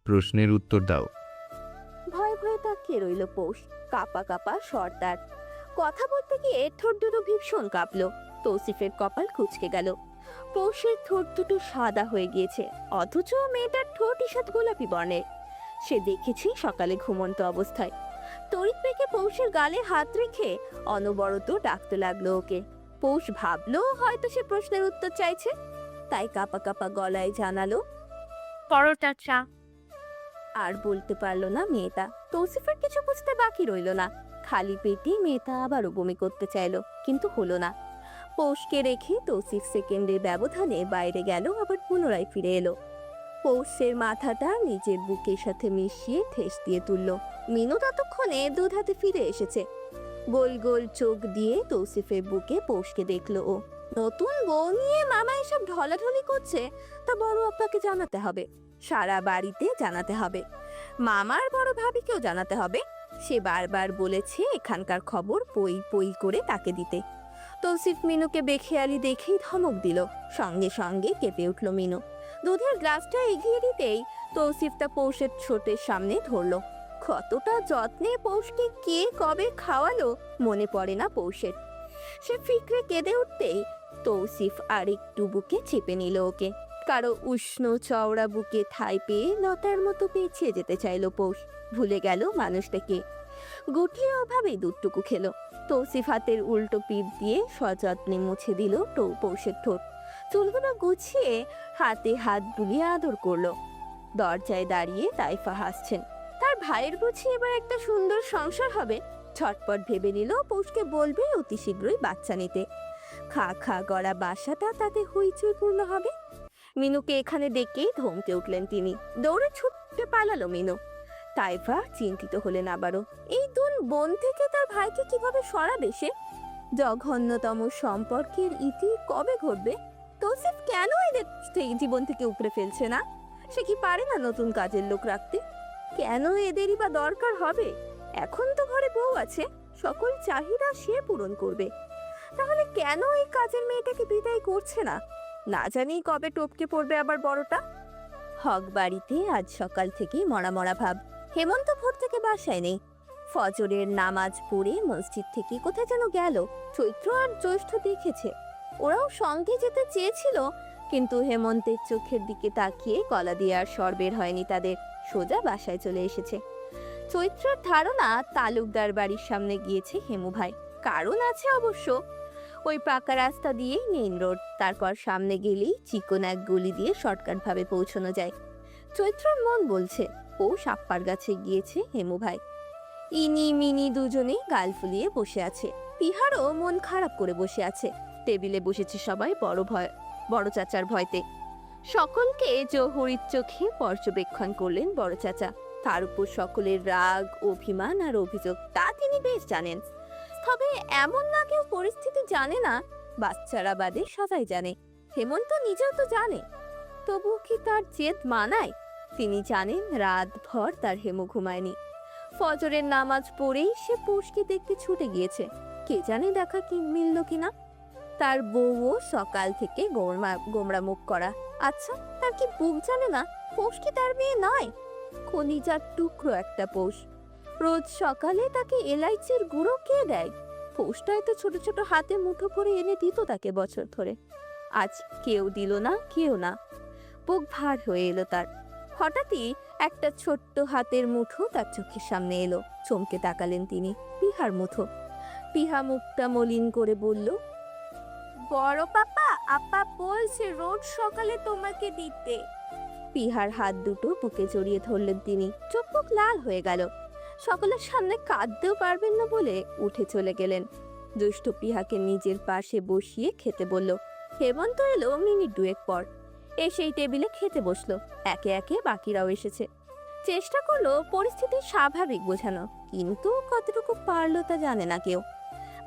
প্রশ্নের উত্তর দাও। ভয়ে ভয়ে তাকিয়ে রইল পৌষ। কাপা কাপা সর্দার কথা বলতে গিয়ে ঠোঁট দুটো ভীষণ কাঁপলো। তৌসিফের কপাল কুঁচকে গেল। পৌষের ঠোঁট দুটো সাদা হয়ে গিয়েছে, অথচ মেয়েটার ঠোঁট ঈষৎ গোলাপি বর্ণের। সে দেখেছি সকালে ঘুমন্ত অবস্থায়। তড়িৎ পেকে পৌষের গালে হাত রেখে অনবরত ডাকতে লাগলো ওকে। পৌষ ভাবলো হয়তো সে প্রশ্নের উত্তর চাইছে, তাই কাপা কাপা গলায় জানালো, পরোটা চা। আর বলতে পারলো না মেয়েটা। তৌসিফের কিছু বুঝতে বাকি রইল না। খালি পেটে মেয়েটা আবারও বমি করতে চাইলো, কিন্তু হলো না। পৌষকে রেখে তৌসিফ সেকেন্ডের ব্যবধানে বাইরে গেল, আবার পুনরায় ফিরে এলো। পৌষের মাথাটা নিজের বুকের সাথে মিশিয়ে ঠেস দিয়ে তুলল। মিনু ততক্ষণে দুধ হাতে ফিরে এসেছে। গোল গোল চোখ দিয়ে তৌসিফের বুকে পৌষকে দেখলো ও। নতুন বউ নিয়ে মামা এসব ঢলাঢলি করছে, তা বড় আব্বাকে জানাতে হবে, সারা বাড়িতে জানাতে হবে, মামার বড় ভাবিকেও জানাতে হবে। সে বারবার বলেছে এখানকার খবর পই পই করে তাকে দিতে। তৌসিফ মিনুকে বেখেয়ালি দেখেই ধমক দিল। সঙ্গে সঙ্গে কেঁপে উঠল মিনু। দুধের গ্লাসটা এগিয়ে দিতেই তৌসিফ তা পৌষের ছোটের সামনে ধরলো। কতটা যত্নে পৌষকে কে কবে খাওয়ালো মনে পড়ে না পৌষের। সে ফিকরে কেঁদে উঠতেই তৌসিফ আর একটু বুকে চেপে নিল ওকে। কারো উষ্ণ চওড়া বুকে ঠাঁই পেয়ে লতার মতো পেঁচিয়ে যেতে চাইল পৌষ। ভুলে গেল মানুষটাকে। গুটিয়ে অভাবেই দুধটুকু খেলো। তৌসিফ হাতের উল্টো পিঠ দিয়ে সযত্নে মুছে দিল পৌষের ঠোঁট। চুলগুলো গুছিয়ে হাতে হাত বুলিয়ে আদর করলো। দরজায় দাঁড়িয়ে তাইফা হাসছেন। তার ভাইয়ের বুঝি এবার একটা সুন্দর সংসার হবে। ছটপট ভেবে নিল পৌষকে বলবে অতি শীঘ্রই বাচ্চা নিতে। খা খা গড়া বাসাটা তাতে হইচই পূর্ণ হবে। মিনুকে এখানে ডেকেই ধমকে উঠলেন তিনি। দৌড়ে ছুটতে পালালো মিনু। তাইফা চিন্তিত হলেন আবারও। এই দুন বোন থেকে তার ভাইকে কিভাবে সরাবে সে? জঘন্যতম সম্পর্কের ইতি কবে ঘটবে? তৌসিফ কেন এদের জীবন থেকে উপড়ে ফেলছে না? সে কি পারে না নতুন কাজের লোক রাখতে? কেন এদেরই বা দরকার হবে? এখন তো ঘরে বউ আছে, সকল চাহিদা সে পূরণ করবে। তাহলে কেন এই কাজের মেয়েটাকে বিদায় করছে না? না জানি কবে টপকে পড়বে আবার বড়টা। হক বাড়িতে আজ সকাল থেকেই মরা মরা ভাব। হেমন্ত ভোর থেকে বাসায় নেই। ফজরের নামাজ পড়ে মসজিদ থেকে কোথায় যেন গেল। চৈত্র আর জ্যৈষ্ঠ দেখেছে, ওরাও সঙ্গে যেতে চেয়েছিল, কিন্তু হেমন্তের চোখের দিকে তাকিয়ে গলা দিয়ে আর স্বর বের হয়নি তাদের। সোজা বাসায় চলে এসেছে। চৈত্রের ধারণা তালুকদার বাড়ির সামনে গিয়েছে হেমু ভাই। কারণ আছে অবশ্য। ওই পাকা রাস্তা দিয়ে মেইন রোড, তারপর সামনে গেলেই চিকন এক গলি দিয়ে শর্টকাট ভাবে পৌঁছানো যায়। চৈত্রর মন বলছে ও সাপ্পার গাছে গিয়েছে হেমু ভাই। ইনি মিনি দুজনেই গাল ফুলিয়ে বসে আছে। পিহারও মন খারাপ করে বসে আছে। টেবিলে বসেছে সবাই বড় চাচার ভয়তে। সকলকে জহুরির চোখে পর্যবেক্ষণ করলেন বড় চাচা। তার উপর সকলের রাগ, অভিমান আর অভিযোগ তা তিনি বেশ জানেন। তবে এমন না কেউ পরিস্থিতি জানে না, বাচ্চারা বাদে সবাই জানে। হেমন্ত নিজেও তো জানে, তবু কি তার জেদ মানায়? তিনি জানেন রাত ভর তার হেমু ঘুমায়নি। ফজরের নামাজ পড়েই সে পৌষকে দেখতে ছুটে গিয়েছে। কে জানে দেখা কি মিলল কিনা। তার বউও সকাল থেকে গোমরা মুখ করা। আচ্ছা, তার কি বুক জানে না পৌষ কি তার মেয়ে নয়? কলিজার টুকরো একটা পৌষ। রোজ সকালে তাকে এলাইচির গুঁড়ো কে দেয়? পৌষটাই তো ছোট ছোট হাতে মুঠো করে এনে দিত তাকে বছর ধরে। আজ কেউ দিল না, কেউ না। বুক ভার হয়ে এলো তার। হঠাৎই একটা ছোট্ট হাতের মুঠো তার চোখের সামনে এলো। চমকে তাকালেন তিনি। পিহার মুঠো। পিহা মুখটা মলিন করে বলল, বড় পাপা, আপা বলছে রোজ সকালে তোমাকে দিতে। পিহার হাত দুটো বুকে জড়িয়ে ধরলেন তিনি। চোখ মুখ লাল হয়ে গেল। সকলের সামনে কাঁদতেও পারবেন না বলে উঠে চলে গেলেন। দুষ্ট পিহাকে নিজের পাশে বসিয়ে খেতে বলল। হেমন্ত এলো মিনিট দুয়েক পর। এসেই টেবিলে খেতে বসলো। একে একে বাকিরাও এসেছে। চেষ্টা করলো পরিস্থিতি স্বাভাবিক বোঝানো, কিন্তু কতটুকু পারলো তা জানে না কেউ।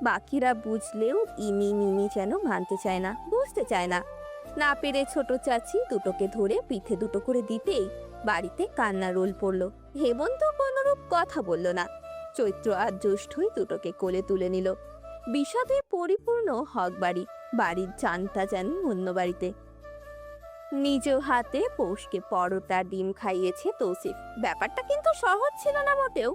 বাকিরা বুঝলেও ইনি মিনি যেন মানতে চায় না, বুঝতে চায় না। না পেরে ছোট চাচি দুটোকে ধরে পিঠে দুটো করে দিতেই বাড়িতে কান্না রোল পড়লো। হেমন্ত কোনরূপ কথা বলল না। চৈত্র আর জ্যৈষ্ঠই দুটোকে কোলে তুলে নিল। বিষাদে পরিপূর্ণ হক বাড়ি। বাড়ির চানটা যেন অন্য বাড়িতে। নিজের হাতে পৌষকে পরোটা ডিম খাইয়েছে তৌসিফ। ব্যাপারটা কিন্তু সহজ ছিল না মোটেও।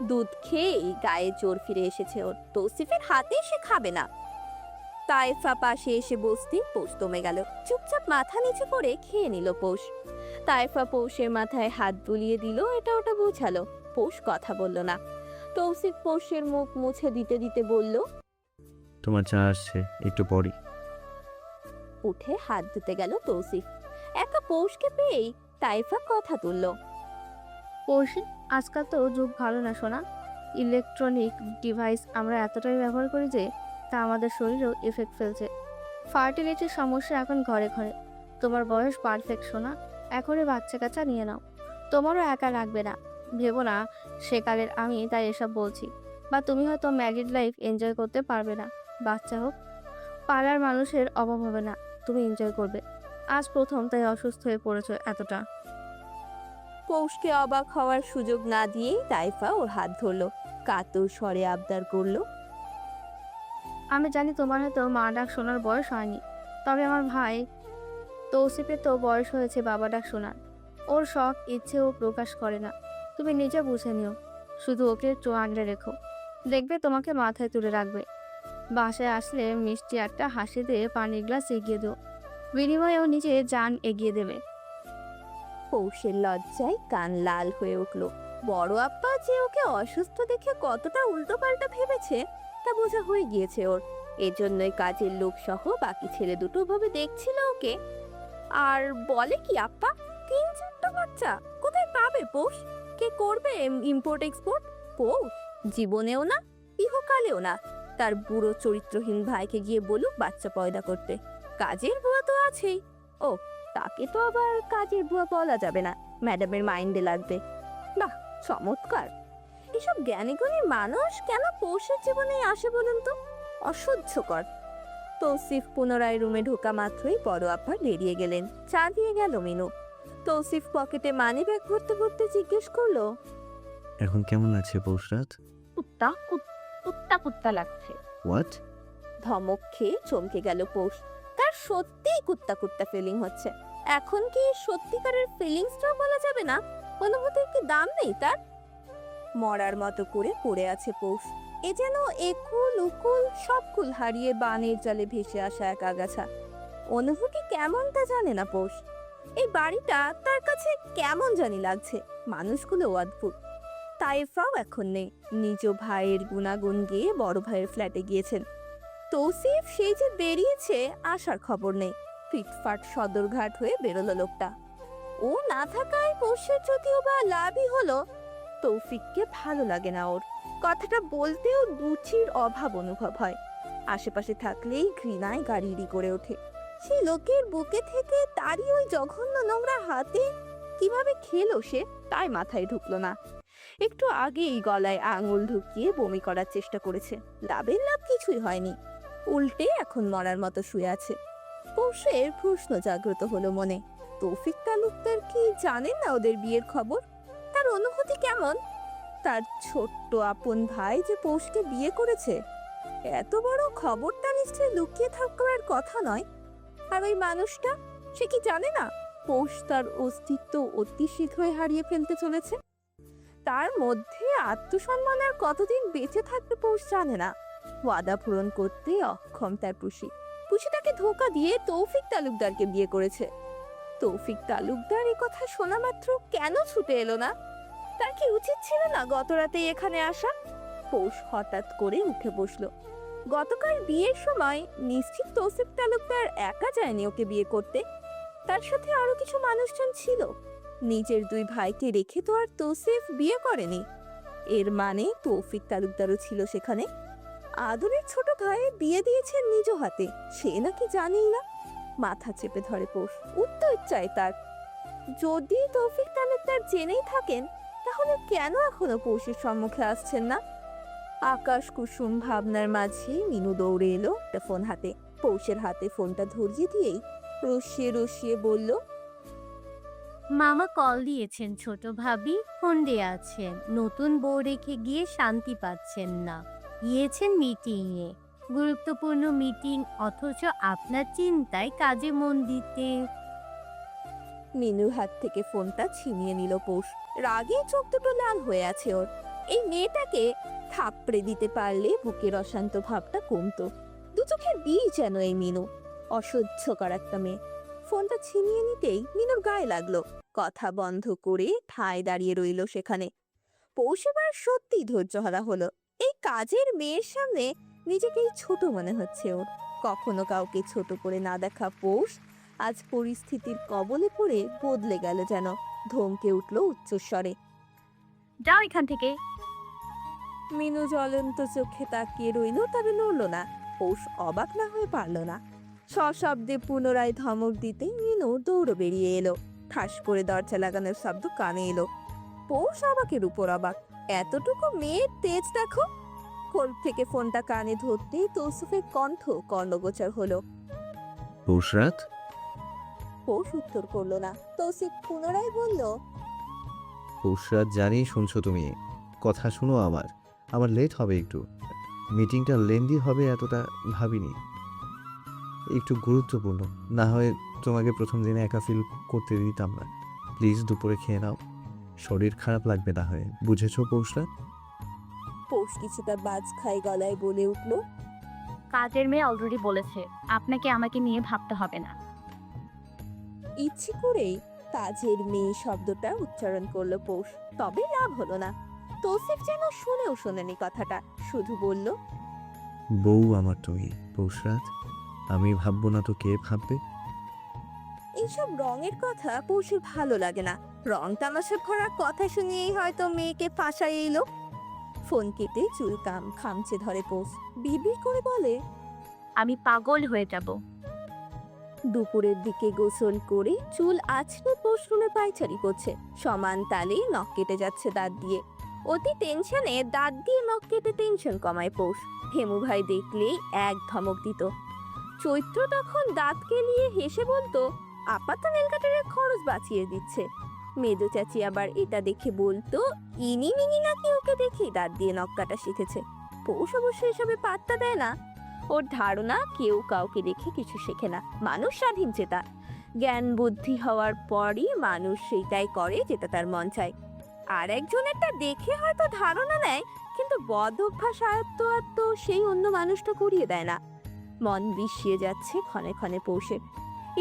দুধ খেয়েই গায়ে জোর ফিরে এসেছে ওর। তৌসিফের হাতে সে খাবে না। তাইফা পাশে এসে বসতেই পৌষ দমে গেল। চুপচাপ মাথা নিচু করে খেয়ে নিল পৌষ। তাইফা পৌষের মাথায় হাত বুলিয়ে দিল, এটা ওটা বোঝালো। পৌষ কথা বলল না। তৌসিফ পৌষের মুখ মুছে দিতে দিতে বলল, তোমার চা আসছে, একটু পরই। উঠে হাত ধুতে গেল তৌসিফ। একা পৌষকে পেয়েই তাইফা কথা তুলল, পড়শি, আজকাল তো যুগ ভালো না শোনা। ইলেকট্রনিক ডিভাইস আমরা এতটাই ব্যবহার করি যে তা আমাদের শরীরেও এফেক্ট ফেলছে। ফার্টিলিটির সমস্যা এখন ঘরে ঘরে। তোমার বয়স পারফেক্ট শোনা, এখনই বাচ্চা কাচ্চা নিয়ে নাও। তোমারও একা লাগবে না। ভেবো না সেকালের আমি তাই এসব বলছি। বা তুমি হয়তো ম্যারিড লাইফ এনজয় করতে পারবে না। বাচ্চা হোক, পাড়ার মানুষের অভাব হবে না, তুমি এনজয় করবে। আজ প্রথম তাই অসুস্থ হয়ে পড়েছো এতটা। পৌষকে অবাক হওয়ার সুযোগ না দিয়েই তাইফা ওর হাত ধরলো, কাতর স্বরে আবদার করলো, আমি জানি তোমার হয়তো মা ডাক শোনার বয়স হয়নি, তবে আমার ভাই তৌসিফের তো বয়স হয়েছে বাবা ডাক শোনার। ওর শখ ইচ্ছে ও প্রকাশ করে না, তুমি নিজে বুঝে নিও। শুধু ওকে একটু আগলে রেখো, দেখবে তোমাকে মাথায় তুলে রাখবে। বাসায় আসলে মিষ্টি একটা হাসি দিয়ে পানির গ্লাস এগিয়ে দিও, বিনিময়ে ও নিজে জান এগিয়ে দেবে। পৌষের লজ্জায় কান লাল হয়ে উঠল। বড় আপ্পা যে ওকে অসুস্থ দেখে কতটা উল্টোপাল্টা ভেবেছে তা বোঝা হয়ে গিয়েছে ওর। এজন্যই কাজের লোক সহ বাকি ছেলে দুটো ভাবে দেখছিল ওকে। আর বলে কি আপ্পা, 3-4টা বাচ্চা কোথায় পাবে পৌষ? কে করবে ইম্পোর্ট এক্সপোর্ট? পৌষ জীবনেও না, ইহকালেও না। তার বুড়ো চরিত্রহীন ভাইকে গিয়ে বলুক বাচ্চা পয়দা করতে। কাজের বুয়া তো আছেই। ও, তাকে তো আবার কাজের বুয়া বলা যাবে না, ম্যাডামের মাইন্ডে লাগবে। বাহ, চমৎকার! এসব জ্ঞানীগুণী মানুষ কেন পৌষের জীবনে আসে বলুন তো? অসহ্যকর। তৌসিফ পুনরায় রুমে ঢোকা মাত্রই বড় আপা বেরিয়ে গেলেন। চা দিয়ে গেল মিনু। তৌসিফ পকেটে মানি ব্যাগ ভরতে ভরতে জিজ্ঞেস করলো, এখন কেমন আছে পৌষরাত? কুত্তা কুত্তা কুত্তা লাগছে। হোয়াট? ধমক খেয়ে চমকে গেল পৌষ। তার সত্যিই কুত্তা কুত্তা ফিলিং হচ্ছে। এখন কি সত্যিকারের ফিলিংসটাও বলা যাবে না? অনুভূতির কি দাম নেই তার? মরার মতো করে পড়ে আছে পৌষ। এ যেন একুল উকুল সব কুল হারিয়ে বানের জলে ভেসে আসা এক আগাছা। অনুভূতি কেমন তা জানে না পৌষ। এই বাড়িটা তার কাছে কেমন জানি লাগছে। মানুষগুলো অদ্ভুত। তাইফাও এখন নেই। নিজ ভাইয়ের গুণাগুণ গিয়ে বড় ভাইয়ের ফ্ল্যাটে গিয়েছেন। তৌসিফ সেই যে বেরিয়েছে, আসার খবর নেই। ফিটফাট সদরঘাট হয়ে বেরোলো লোকটা। ও না থাকায় পৌষের যদিও বা লাভই হলো, তৌফিককে ভালো লাগে না ওর। কথাটা বলতেও রুচির অভাব অনুভব হয়। আশেপাশে থাকলেই ঘৃণায় গাড়িড়ি করে ওঠে। সেই লোকের বুকে থেকে তারই ওই জঘন্য নোংরা হাতে কিভাবে খেলো সে, তাই মাথায় ঢুকলো না। একটু আগেই গলায় আঙুল ঢুকিয়ে বমি করার চেষ্টা করেছে। লাভের লাভ কিছুই হয়নি। উল্টে এখন মরার মতো শুয়ে আছে। পৌষের প্রশ্ন জাগ্রত হলো মনে। তৌফিক তালুকদার কি জানেন না ওদের বিয়ের খবর? তার অনুভূতি কেমন? তার ছোট্ট আপন ভাই যে পৌষকে বিয়ে করেছে, এত বড় খবরটা নিশ্চয়ই লুকিয়ে থাকার কথা নয়। আর ওই মানুষটা, সে কি জানে না পৌষ তার অস্তিত্ব অতি শীঘ্রই হারিয়ে ফেলতে চলেছে? তার মধ্যে আত্মসম্মান আর কতদিন বেঁচে থাকবে পৌষ জানে না। ওয়াদা পূরণ করতে অক্ষম তার পুষি। পুষি তাকে ধোঁকা দিয়ে তৌফিক তালুকদারকে বিয়ে করেছে। তৌফিক তালুকদার এই কথা শোনা মাত্র কেন ছুটে এলো না? তার কি উচিত ছিল না গত রাতে এখানে আসা? পৌষ হঠাৎ করে উঠে বসলো। গতকাল বিয়ের সময় নিশ্চিত তৌফিক তালুকদার একা যায়নি ওকে বিয়ে করতে। তার সাথে আরো কিছু মানুষজন ছিল। নিজের দুই ভাইকে রেখে তো আর তৌসিফ বিয়ে করেনি। এর মানে তৌফিক তালুকদারও ছিল সেখানে। আদরের ছোট ভাইয়ের বিয়ে দিয়েছেন নিজ হাতে, সে নাকি জানেই না। মাথা চেপে ধরে পৌষ। উত্তর চাই তার। যদি তৌফিক তালুকদার জেনেই থাকেন, তাহলে কেন এখনো পৌষের সম্মুখে আসছেন না? আকাশ কুসুম ভাবনার মাঝে মিনু দৌড়ে এলো, একটা ফোন হাতে। পৌষের হাতে ফোনটা ধরিয়ে দিয়েই রসিয়ে রসিয়ে বলল, মামা কল দিয়েছেন ছোট ভাবি, ফোনে আছেন। নতুন বউ রেখে গিয়ে শান্তি পাচ্ছেন না, গিয়েছেন মিটিংয়ে, গুরুত্বপূর্ণ মিটিং, অথচ আপনার চিন্তায় কাজে মন দিতে। মিনুর হাত থেকে ফোনটা ছিনিয়ে নিল পৌষ। রাগে চোখ দুটো লাল হয়ে আছে ওর। এই মেয়েটাকে থাপড়ে দিতে পারলে বুকের অশান্ত ভাবটা কমতো। দু চোখের বিষ যেন এই মিনু, অসহ্যকর একটা মেয়ে। ফোনটা ছিনিয়ে নিতেই মিনুর গায়ে লাগলো। কথা বন্ধ করে ঠায় দাঁড়িয়ে রইল সেখানে। পৌষ এবার সত্যি ধৈর্যহারা হলো। এই কাজের মেয়ের সামনে নিজেকেই ছোট মনে হচ্ছে ওর। কখনো কাউকে ছোট করে না দেখা পৌষ আজ পরিস্থিতির কবলে পড়ে বদলে গেল যেন। ধমকে উঠল উচ্চস্বরে। যাও এখান থেকে। মিনু জ্বলন্ত চোখে তাকিয়ে রইল, তবে নড়ল না। পৌষ অবাক না হয়ে পারল না। সশব্দে পুনরায় ধমক দিতে মিনু দৌড়ে বেরিয়ে এলো। ঠাস করে দরজা লাগানোর শব্দ কানে এলো। পৌষ অবাকের উপর অবাক। এতটুকু মেয়ের তেজ দেখো। কোল থেকে ফোনটা কানে ধরতেই তৌসিফের কণ্ঠ কর্ণগোচর হলো। পৌষরাত, পৌষ উত্তর করলো না। তৌসিফ পুনরায় বলল, পৌষরাত জানি শুনছো তুমি। কথা শুনো আমার লেট হবে একটু। মিটিংটা লেন্দি হবে এতটা ভাবিনি। একটু গুরুত্বপূর্ণ, না হয় তোমাকে প্রথম দিনে একা ফিল করতে দিতাম না। প্লিজ দুপুরে খেয়ে নাও, শরীর খারাপ লাগবে না হয়, বুঝেছো পৌষরাত? পৌষ কিছুটা বাজ খাই গলায় বলে উঠল, কাজের মেয়ে অলরেডি বলেছে আপনাকে আমাকে নিয়ে ভাবতে হবে না। ইচ্ছে করেই কাজের মেয়ে শব্দটা উচ্চারণ করলো পৌষ। তবে লাভ হলো না। তৌসিফ যেন শুনেও শোনেনি কথাটা, শুধু বলল, বউ আমার তুমি পৌষরাত, আমি ভাববো না তো কে ভাববে? এইসব রঙের কথা পৌষের ভালো লাগে না। রং তামাশা করার কথা শুনিয়েই হয়তো মেয়েকে ফাঁসাই এলো। ফোন কেটে চুল খামচে ধরে পৌষ। বিড়বিড় করে বলে, আমি পাগল হয়ে যাব। দুপুরের দিকে গোসল করে চুল আছড়ে পৌষ রুমে পায়চারি করছে। সমান তালে নখ কেটে যাচ্ছে দাঁত দিয়ে। অতি টেনশনে দাঁত দিয়ে নখ কেটে টেনশন কমায় পৌষ। হেমু ভাই দেখলেই এক ধমক দিত। চৈত্র তখন দাঁত কেলিয়ে হেসে বলতো, আপাত নেল কাটারের খরচ বাঁচিয়ে দিচ্ছে। মেদো চাচি আবার এটা দেখে বলতো, ইনি মিনি নাকি ওকে দেখেই দাঁত দিয়ে নখ কাটা শিখেছে। পৌষ অবশ্য এসবে পাত্তা দেয় না। ওর ধারণা কেউ কাউকে দেখে কিছু শেখে না, মানুষ স্বাধীন চেতা। জ্ঞান বুদ্ধি হওয়ার পরই মানুষ সেইটাই করে যেটা তার মন চায়। আর একজনেরটা দেখে হয়তো ধারণা নেয়, কিন্তু বদ অভ্যাস আয়ত্ত আত্ম সেই অন্য মানুষটা করিয়ে দেয় না। মন বিষিয়ে যাচ্ছে ক্ষণে ক্ষণে পৌষে।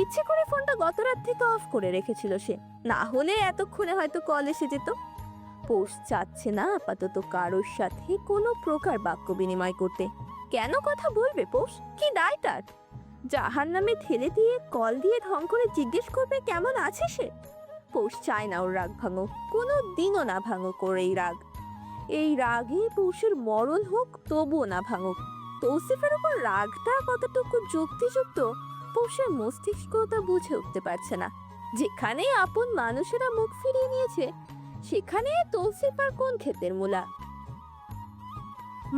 ইচ্ছে করে ফোনটা গত রাত থেকে অফ করে রেখেছিল সে, না হলে এতক্ষণে হয়তো কল এসে যেত। পৌষ চাচ্ছে না আপাতত কারোর সাথে কোনো প্রকার বাক্য বিনিময় করতে। কেন কথা বলবে পৌষ? কি দায় তার? জাহার নামে ঠেলে দিয়ে কল দিয়ে ঢং করে জিজ্ঞেস করবে কেমন আছে সে। পৌষ চায় না ওর রাগ ভাঙুক, কোনো দিনও না ভাঙুক ওর এই রাগ। এই রাগে পৌষের মরণ হোক, তবুও না ভাঙুক। তৌসিফের উপর রাগটা কতটুকু যুক্তিযুক্ত পৌষের মস্তিষ্ক তা বুঝে উঠতে পারছে না। যেখানে আপন মানুষেরা মুখ ফিরিয়ে নিয়েছে, সেখানে তৌসিফ আর কোন ক্ষেতের মূলা?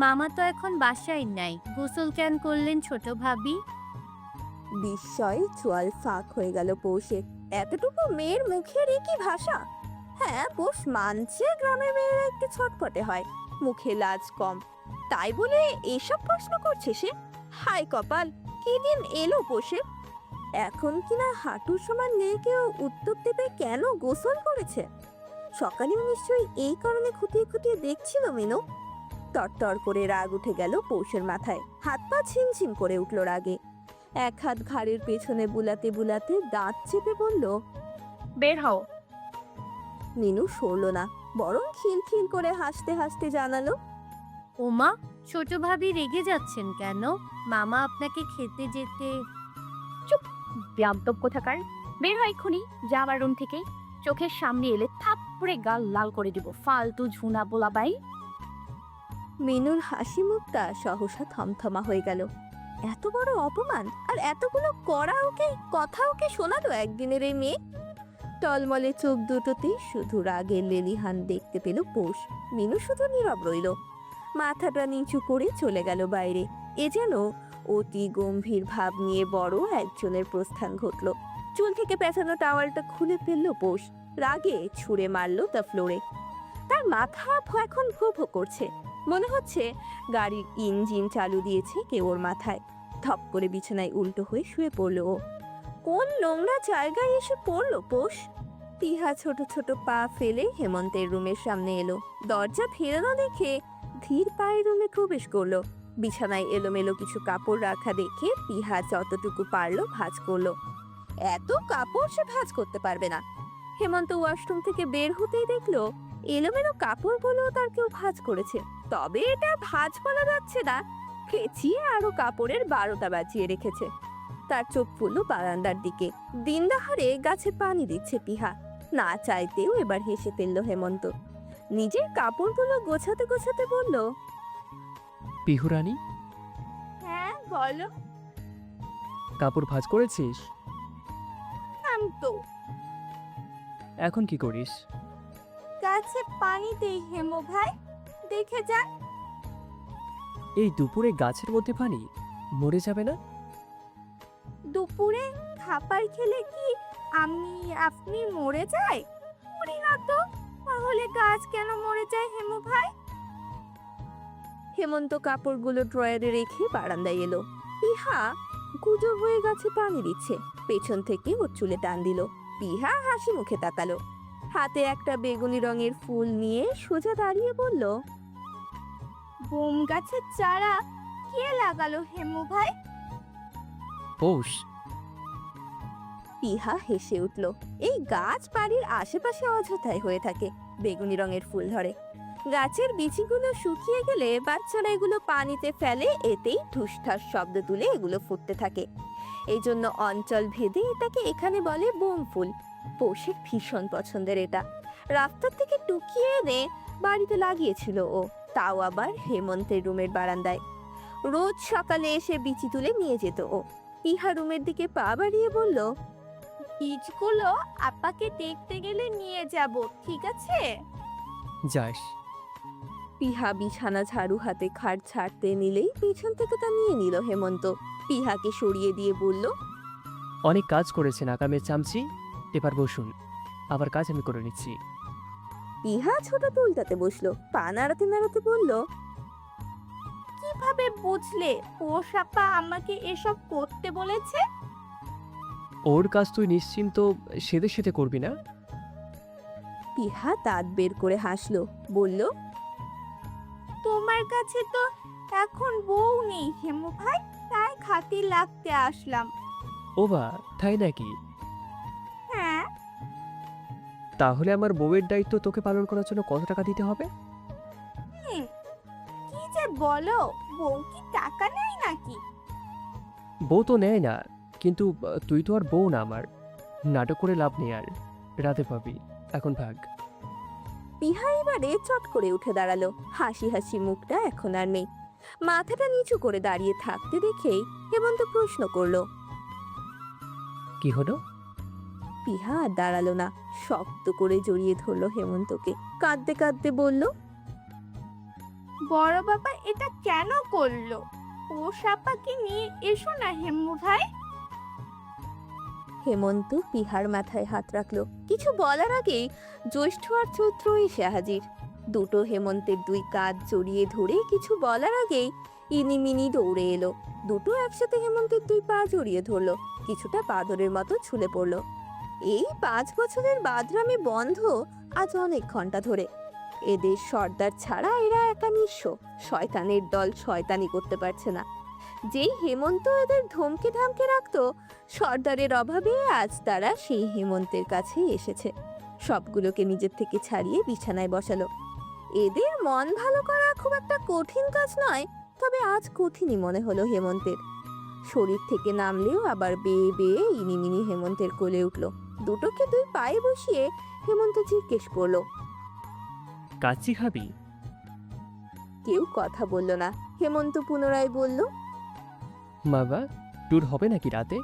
মামা তো এখন বাসায় নাই, গোসল কেন করলেন ছোট ভাবি? বিস্ময়ে চোয়াল ফাঁক হয়ে গেল পৌষের। এতটুকু মেয়ের মুখের কি ভাষা! হ্যাঁ, পৌষ মানছে গ্রামের মেয়েরা একটু ছটপটে হয়, মুখে লাজ কম, তাই বলে এসব প্রশ্ন করছে সে? হায় কপাল, কি দিন এলো পৌষের! এখন কিনা হাঁটুর সমান মেয়েকেও উত্তর দেবে কেন গোসল করেছে। সকালেও নিশ্চয়ই এই কারণে খুঁটিয়ে খুঁটিয়ে দেখছিল মিনু। তরতর করে রাগ উঠে গেল পৌষের মাথায়। হাত পা ছিমছিম করে উঠল রাগে। এক হাত ঘাড়ের পেছনে বুলাতে বুলাতে দাঁত চেপে বলল, বের হও। মিনু সরল না, বরং খিলখিল করে হাসতে হাসতে জানালো, ওমা, ছোট ভাবি রেগে যাচ্ছেন কেন? মামা আপনাকে খেতে যেতে। ব্যান্তব কোথাকার, বের হয় এক্ষুনি, যা আমার রুম থেকে। চোখের সামনে এলে থাপ্পড়ে গাল লাল করে দিব, ফালতু ঝুনা বোলাবাই। মিনুর হাসি মুখটা সহসা থমথমা হয়ে গেল। এত বড় অপমান আর এতগুলো কথা ওকে শোনালো একদিনের এই মেয়ে। টলমলে চোখ দুটোতে শুধু রাগের লেলিহান দেখতে পেল পৌষ। মিনু শুধু নীরব রইল, মাথাটা নিচু করে চলে গেল বাইরে। এ যেন অতি গম্ভীর ভাব নিয়ে বড় একজনের প্রস্থান ঘটল। চুল থেকে পেঁচানো টাওয়ালটা খুলে ফেললো পৌষ। রাগে ছুঁড়ে মারলো দ্য ফ্লোরে। তার মাথা এখন ভো ভো করছে, মনে হচ্ছে গাড়ির ইঞ্জিন চালু দিয়েছে কেউ ওর মাথায়। ধপ করে বিছানায় উল্টো হয়ে শুয়ে পড়ল ও। কোন নোংরা জায়গায় এসে পড়লো পোষ? পিহা ছোট ছোট পা ফেলে হেমন্তের রুমের সামনে এলো। দরজা ফেরানো দেখে ধীর পায়ে রুমে প্রবেশ করলো। বিছানায় এলোমেলো কিছু কাপড় রাখা দেখে পিহা যতটুকু পারলো ভাঁজ করলো। এত কাপড় সে ভাঁজ করতে পারবে না। হেমন্ত ওয়াশরুম থেকে বের হতেই দেখলো এলোমেলো কাপড়গুলো তার কেউ ভাঁজ করেছে। তবে এটা ভাঁজ করা যাচ্ছে না, পেঁচিয়ে আরো কাপড়ের 12টা বাজিয়ে রেখেছে। তার চোখ পড়লো বারান্দার দিকে। দিনদাহারে গাছে পানি দিচ্ছে পিহা। না চাইতেও এবার হেসে ফেললো হেমন্ত। নিজের কাপড়গুলো গোছাতে গোছাতে বলল, পিহুরানি, হ্যাঁ বলো। কাপড় ভাঁজ করেছিস? তো এখন কি করিস? গাছে পানি দেই হেমো ভাই, দেখে যান। এই দুপুরে গাছের মধ্যে পানি? মরে যাবে না? দুপুরে খাবার খেলে কি আপনি মরে যায়? মরি না তো, তাহলে গাছ কেন মরে যায় হেমু ভাই? হেমন্ত কাপড়গুলো ড্রয়ারে রেখে বারান্দায় এলো। পিহা গুজো হয়ে গাছে পানি দিচ্ছে। পেছন থেকে ওর চুলে টান দিল। পিহা হাসি মুখে তাকালো। হাতে একটা বেগুনি রঙের ফুল নিয়ে সোজা দাঁড়িয়ে বলল, বোম গাছের চারা কে লাগালো হেমু ভাই? পৌষ। পিহা হেসে উঠল। এই গাছ বাড়ির আশেপাশে অযথায় হয়ে থাকে। বেগুনি রঙের ফুল ধরে। গাছের বিচিগুলো শুকিয়ে গেলে বাচ্চারা এগুলো পানিতে ফেলে, এতেই ঠুসঠাস শব্দ তুলে এগুলো ফুটতে থাকে। এই জন্য অঞ্চল ভেদে এটাকে এখানে বলে বোম ফুল। পৌষের ভীষণ পছন্দের এটা। রাস্তার থেকে টুকিয়ে এনে বাড়িতে লাগিয়েছিল ও, তাও আবার হেমন্তের রুমের বারান্দায়। রোজ সকালে এসে বিচি তুলে নিয়ে যেত ও। পিহা রুমের দিকে পা বাড়িয়ে বলল, বীজগুলো আপাকে দেখতে গেলে নিয়ে যাব, ঠিক আছে? যাস। পিহা বিছানা ঝাড়ু হাতে খাট ছাড়তে নিলেই পিছন থেকে তা নিয়ে নিল হেমন্ত। পিহাকে সরিয়ে দিয়ে বলল, অনেক কাজ করেছেন আকামের চামচি, এবার বসুন, আবার কাজ আমি করে নিচ্ছি। পিহা ছোট তুলটাতে বসলো। পা নাড়াতে নাড়াতে বলল, কিভাবে বুঝলে পোষাপা আমাকে এসব করতে বলেছে? ওর কাজ তুই নিশ্চিন্ত সেদে সেদে করবি না? পিহা দাঁত বের করে হাসলো, বলল, তোমার কাছে তো এখন বউ নেই হেমু ভাই, তাই খাতির লাগতে আসলাম। ও বা, তাই নাকি? হ্যাঁ। তাহলে আমার বউয়ের দায়িত্ব তোকে পালন করার জন্য কত টাকা দিতে হবে? কি যে বলো, বউ কি টাকা নেয় নাকি? বউ তো নেয় না, কিন্তু তুই তো আর বউ না আমার। নাটক করে লাভ নেই আর, রাতে পাবি। এখন ভাগ। পিহা এবারে চট করে উঠে দাঁড়ালো। হাসি হাসি মুখটা এখন আর নেই। মাথাটা নিচু করে দাঁড়িয়ে থাকতে দেখেই হেমন্ত প্রশ্ন করলো। কি হলো? পিহা আর দাঁড়ালো না, শক্ত করে জড়িয়ে ধরলো হেমন্তকে। কাঁদতে কাঁদতে বলল, বড় বাবা এটা কেন করলো? ও সাপাকে নিয়ে এসো না হেমু ভাই। হেমন্ত পিহার মাথায় হাত রাখলো। কিছু বলার আগেই জ্যৈষ্ঠ আর চৈত্র এসে হাজির। দুটো হেমন্তের দুই কাঁধ জড়িয়ে ধরে কিছু বলার আগেই ইনিমিনি দৌড়ে এলো। দুটো একসাথে হেমন্তের দুই পা জড়িয়ে ধরলো, কিছুটা বাদরের মতো ছুলে পড়লো। এই 5 বছরের বাদরামি বন্ধ আজ অনেক ঘন্টা ধরে। এদের সর্দার ছাড়া এরা একা নিঃস্ব। শয়তানের দল শয়তানি করতে পারছে না। যেই হেমন্ত এদের ধমকে ধামকে রাখতো, সর্দারের অভাবে আজ তারা সেই হেমন্তের কাছে এসেছে। সবগুলোকে নিজের থেকে ছাড়িয়ে বিছানায় বসালো। এদের মন ভালো করা খুব একটা কঠিন কাজ নয়, তবে আজ কঠিনই মনে হলো হেমন্তের। শরীর থেকে নামলেও আবার বেয়ে বেয়ে ইনিমিনি হেমন্তের কোলে উঠলো। দুটোকে দুই পায়ে বসিয়ে হেমন্ত জিজ্ঞেস করলো, কাচ্চি খাবি? কেউ কথা বলল না। হেমন্ত পুনরায় বলল, বাবা, ট্যুর হবে নাকি রাতে?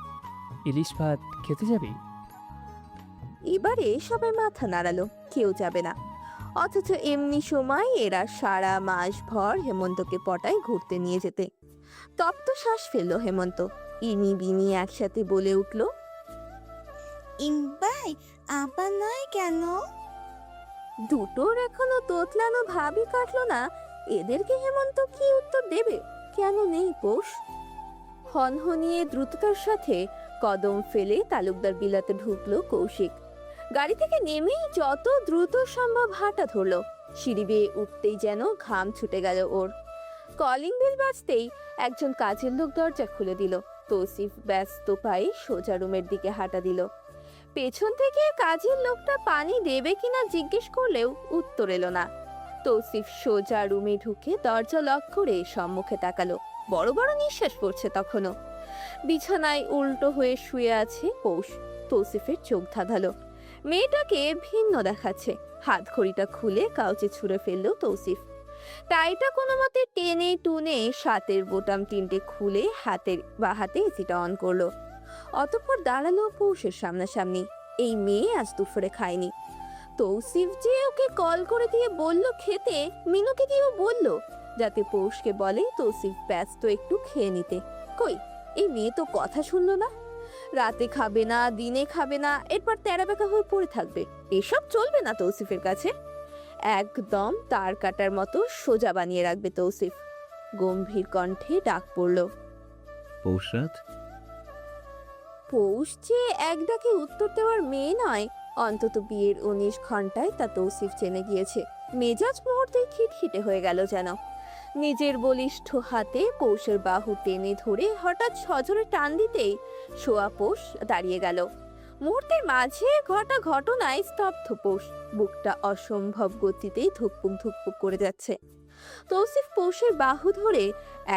ইলিশ ভাত খেতে যাবি? এবারে সবাই মাথা নাড়ালো, কেউ যাবে না। অথচ এমনি সময় এরা সারা মাস ভর হেমন্তকে পটায় ঘুরতে নিয়ে যেতে। তপ্ত শ্বাস ফেললো হেমন্ত। ইনি বিনি একসাথে বলে উঠল, ইমবাই আপা নয় কেন? দুটোর এখনো তোতলানো ভাবই কাটলো না। এদেরকে হেমন্ত কি উত্তর দেবে? কেন নেই পোষ? হনহনিয়ে দ্রুততার সাথে কদম ফেলে তালুকদার বিলাতে ঢুকলো কৌশিক। গাড়ি থেকে নেমেই যত দ্রুত সম্ভব হাঁটা ধরলো। সিঁড়ি বেয়ে উঠতেই যেন ঘাম ছুটে গেল ওর। কলিং বেল বাজতেই একজন কাজের লোক দরজা খুলে দিল। তৌসিফ ব্যস্ত পায়ে সোজা রুমের দিকে হাঁটা দিল। পেছন থেকে কাজের লোকটা পানি দেবে কিনা জিজ্ঞেস করলেও উত্তর এলো না। তৌসিফ সোজা রুমে ঢুকে দরজা লক করে সম্মুখে তাকালো। বড় বড় নিঃশ্বাস পড়ছে তখনও। বিছানায় উল্টো হয়ে শুয়ে আছে পৌষ। তৌসিফের চোখ ধাঁধালো। মেয়েটাকে ভিন্ন দেখাচ্ছে। হাত ঘড়িটা খুলে কাউচে ছুঁড়ে ফেললো তৌসিফ। টাইটা কোনো মতে টেনে টুনে শার্টের বোতাম তিনটে খুলে হাতে এসিটা অন করলো। অতঃপর দাঁড়ালো পৌষের সামনাসামনি। এই মেয়ে আজ দুপুরে খায়নি। তৌসিফ যে ওকে কল করে দিয়ে বলল খেতে, মিনুকে দিয়েও বলল যাতে পৌষকে বলে তৌসিফ ব্যস্ত একটু খেয়ে নিতে। কই, এই মেয়ে তো কথা শুনলো না। রাতে খাবে না, দিনে খাবে না, এরপর তেরাবেকা হয়ে পড়ে থাকবে। এসব চলবে না তৌসিফের কাছে। একদম তার কাটার মতো সোজা বানিয়ে রাখবে তৌসিফ। গম্ভীর কণ্ঠে ডাক পড়ল। পৌষরাত। পৌষ যে এক ডাকে উত্তর দেওয়ার মেয়ে নয়, অন্তত বিয়ের 19 ঘন্টায় তা তৌসিফ জেনে গিয়েছে। মেজাজ মুহূর্তেই খিটখিটে হয়ে গেল যেন। নিজের বলিষ্ঠ হাতে পৌষের বাহু টেনে ধরে হঠাৎ সজোরে টান দিতেই শোয়া পৌষ দাঁড়িয়ে গেল। মুহূর্তের মাঝে ঘটা ঘটনায় স্তব্ধ পৌষ। বুকটা অসম্ভব গতিতেই ধুকপুক ধুকপুক করে যাচ্ছে। তৌসিফ পৌষের বাহু ধরে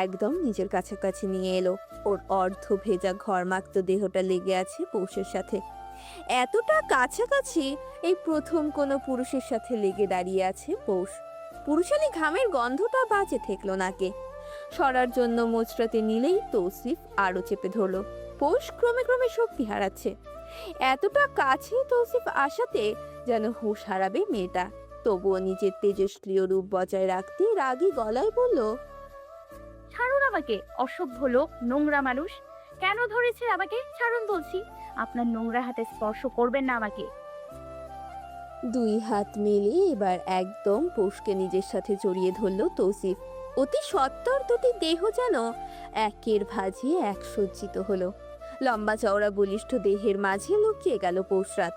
একদম নিজের কাছাকাছি নিয়ে এলো। ওর অর্ধ ভেজা ঘরমাক্ত দেহটা লেগে আছে পৌষের সাথে। এতটা কাছাকাছি এই প্রথম কোনো পুরুষের সাথে লেগে দাঁড়িয়ে আছে পৌষ। পুরুষালী ঘামের গন্ধটা বাজে ঠেকলো নাকে। সরার জন্য মোচড়াতে নিলেই তৌসিফ আরো চেপে ধরলো। পৌষ ক্রমে ক্রমে শক্তি হারাচ্ছে। এতটা কাছে তৌসিফ আসাতে যেন হুঁশ হারাবে মেয়েটা। তবুও নিজের তেজস্ক্রিয় রূপ বজায় রাখতে রাগী গলায় বলল, ছাড়ুন আমাকে, অসভ্য লোক, নোংরা মানুষ। কেন ধরেছে আমাকে? ছাড়ুন বলছি। আপনার নোংরা হাতে স্পর্শ করবেন না আমাকে। দুই হাত মিলিয়ে এবার একদম পৌষকে নিজের সাথে জড়িয়ে ধরল তৌসিফ। অতি সত্বর দুটি দেহ যেন একের ভাঁজে এক সজ্জিত হলো। লম্বা চওড়া বলিষ্ঠ দেহের মাঝে লুকিয়ে গেল পৌষরাত।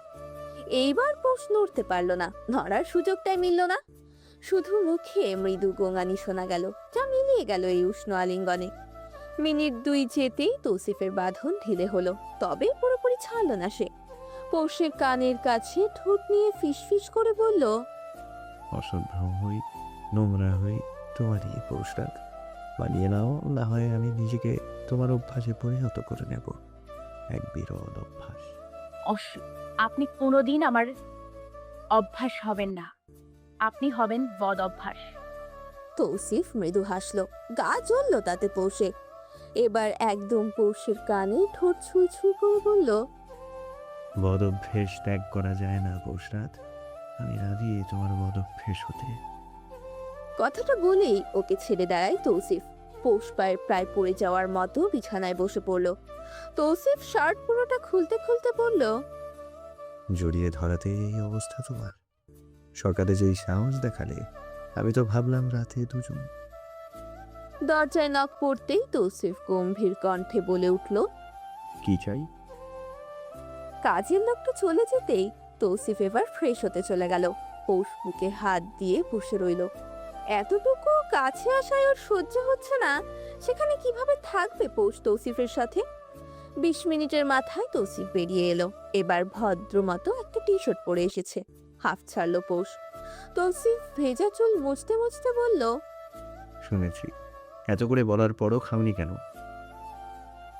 এইবার পৌষ নড়তে পারল না, নড়ার সুযোগটাই মিলল না। শুধু মুখে মৃদু গোঙানি শোনা গেল, যা মিলিয়ে গেল এই উষ্ণ আলিঙ্গনে। মিনিট 2 যেতেই তৌসিফের বাঁধন ঢিলে হলো, তবে পুরোপুরি ছাড়ল না সে। পৌষের কানের কাছে ঠোঁট নিয়ে ফিসফিস করে বলল, অসভ্য হই, নোংরা হই, তোমারই পৌষরাত। বানিয়ে নাও, না হয় আমি নিজেকে তোমার অভ্যাসে পরিণত করে নেব। এক বিরল অভ্যাস। আপনি কোনোদিন আমার অভ্যাস হবেন না। আপনি হবেন বদ অভ্যাস। তৌসিফ মৃদু হাসলো, গা জ্বলল তাতে পৌষে। এবার একদম পৌষের কানে ঠোঁট ছুঁই ছুঁই করে বলল, বদ অভ্যেস ত্যাগ করা যায় না পৌষরাত। আমি রাজি তোমার বদ অভ্যেস হতে। কথাটা বলেই ওকে ছেড়ে দাঁড়ায় তৌসিফ। পৌষ পায়ের প্রায় পড়ে যাওয়ার মতো বিছানায় বসে পড়ল। তৌসিফ শার্ট পুরোটা খুলতে খুলতে বলল, জড়িয়ে ধরাতে এই অবস্থা তোমার? সকালে যেই সাহস দেখালে, আমি তো ভাবলাম রাতে দুজন। দরজায় নক পড়তেই তৌসিফ গম্ভীর কণ্ঠে বলে উঠল, কি চাই? কাজের লোকটা চলে যেতেই তৌসিফ এবার ফ্রেশ হতে চলে গেল। পৌষ বুকে হাত দিয়ে বসে রইল। এতটুকু কাছে আসায় ওর সহ্য হচ্ছে না, সেখানে কিভাবে থাকবে পৌষ তৌসিফের সাথে। 20 মিনিটের মাথায় তৌসিফ বেরিয়ে এলো। এবার ভদ্র মতো একটা টি শার্ট পরে এসেছে। হাফ ছাড়লো পৌষ। তৌসিফ ভেজা চুল মুছতে মুছতে বলল, শুনেছি, এত করে বলার পরও খাওনি কেন?